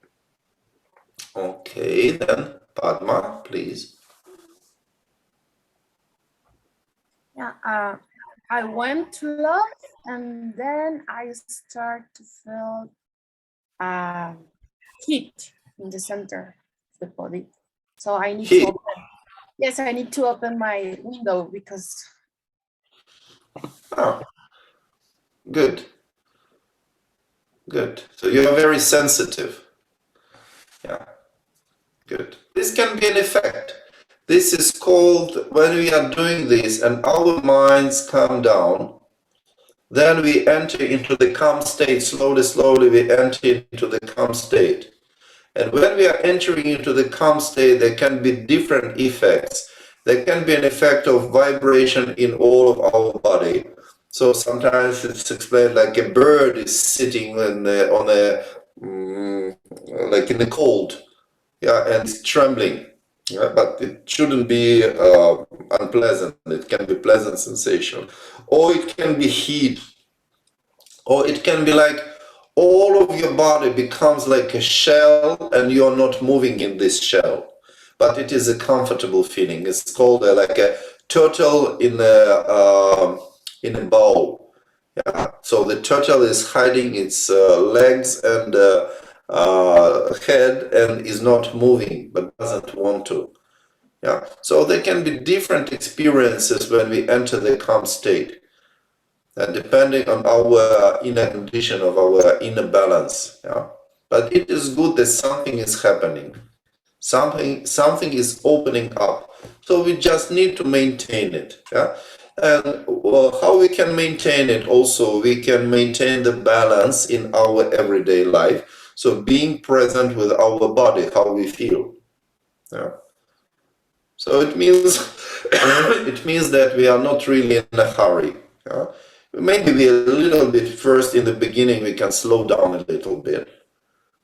Okay, then Padma, please. Yeah, I went to love, and then I start to feel heat in the center of the body. So I need to open. Yes, I need to open my window because. Oh, good. Good. So you are very sensitive. Yeah. Good. This can be an effect. This is called, when we are doing this and our minds calm down, then we enter into the calm state. Slowly we enter into the calm state. And when we are entering into the calm state, there can be different effects. There can be an effect of vibration in all of our body. So sometimes it's explained like a bird is sitting like in the cold. Yeah, and it's trembling. Yeah, but it shouldn't be unpleasant. It can be pleasant sensation, or it can be heat, or it can be like all of your body becomes like a shell, and you're not moving in this shell, but it is a comfortable feeling. It's called like a turtle in a bowl. Yeah, so the turtle is hiding its legs and head and is not moving, but doesn't want to. Yeah, so there can be different experiences when we enter the calm state, and depending on our inner condition, of our inner balance. Yeah, but it is good that something is happening, something is opening up. So we just need to maintain it. Yeah, and how we can maintain it? Also, we can maintain the balance in our everyday life. So being present with our body, how we feel. Yeah. So it means that we are not really in a hurry. Yeah? Maybe we a little bit first in the beginning, we can slow down a little bit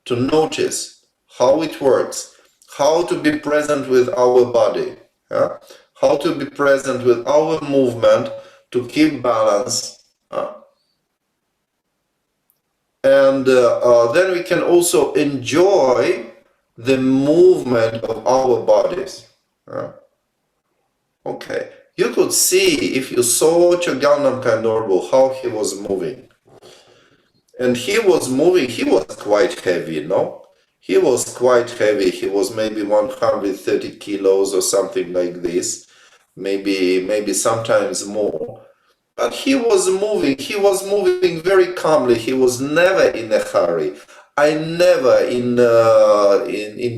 to notice how it works, how to be present with our body, yeah? How to be present with our movement to keep balance. And then we can also enjoy the movement of our bodies. Okay, you could see if you saw Chogyal Norbu how he was moving. And he was moving, he was quite heavy, no? He was quite heavy. He was maybe 130 kilos or something like this, maybe sometimes more. But he was moving very calmly. He was never in a hurry. I never in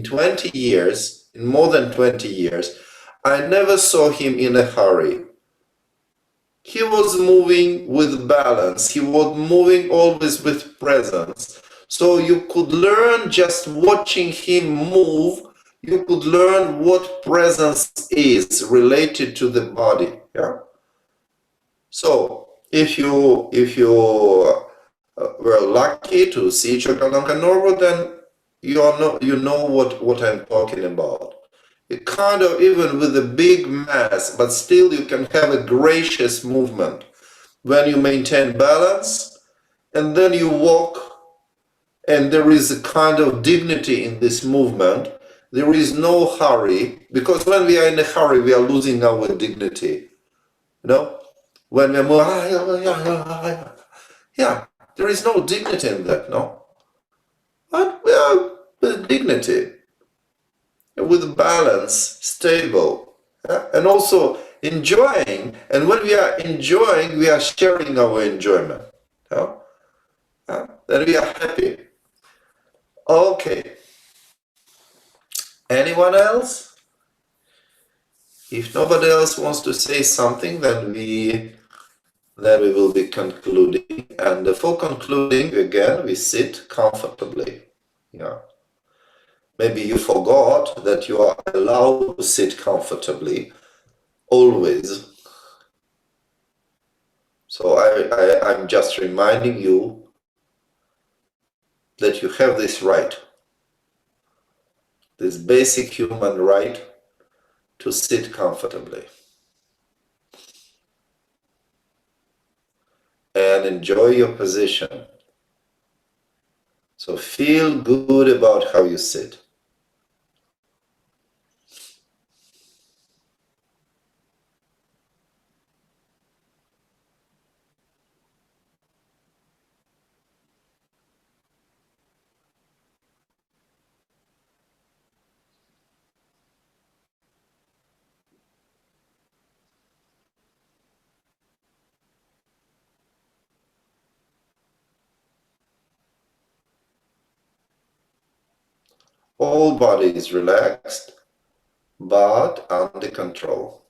20 years, in more than 20 years, I never saw him in a hurry. He was moving with balance. He was moving always with presence. So you could learn just watching him move. You could learn what presence is related to the body. Yeah. So if you were lucky to see Chogyal Norbu, then you know what I'm talking about. It kind of, even with a big mass, but still you can have a gracious movement when you maintain balance, and then you walk, and there is a kind of dignity in this movement. There is no hurry, because when we are in a hurry, we are losing our dignity. You know, when we're moving, yeah, there is no dignity in that, no? But we are with dignity, with balance, stable, and also enjoying. And when we are enjoying, we are sharing our enjoyment. Then we are happy. Okay. Anyone else? If nobody else wants to say something, then we will be concluding. And for concluding, again, we sit comfortably. Yeah. Maybe you forgot that you are allowed to sit comfortably always. So I'm just reminding you that you have this right, this basic human right to sit comfortably and enjoy your position. So feel good about how you sit. Whole body is relaxed, but under control.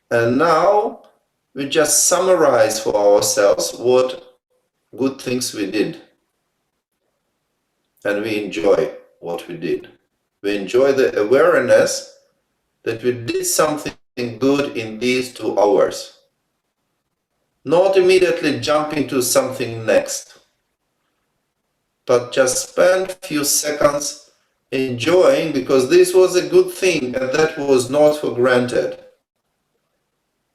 And now we just summarize for ourselves what good things we did. And we enjoy what we did. We enjoy the awareness that we did something good in these 2 hours. Not immediately jumping to something next, but just spend a few seconds enjoying, because this was a good thing and that was not for granted.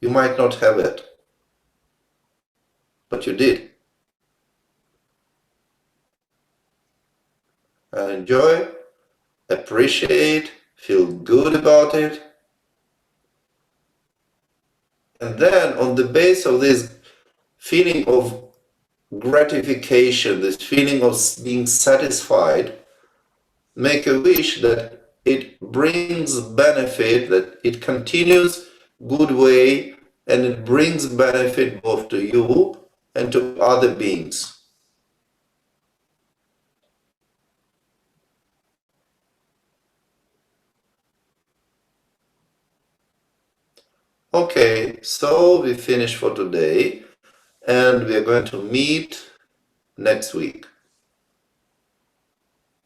You might not have it, but you did. And enjoy, appreciate, feel good about it. And then on the base of this feeling of gratification, this feeling of being satisfied, make a wish that it brings benefit, that it continues good way, and it brings benefit both to you and to other beings. Okay, so we finish for today, and we are going to meet next week.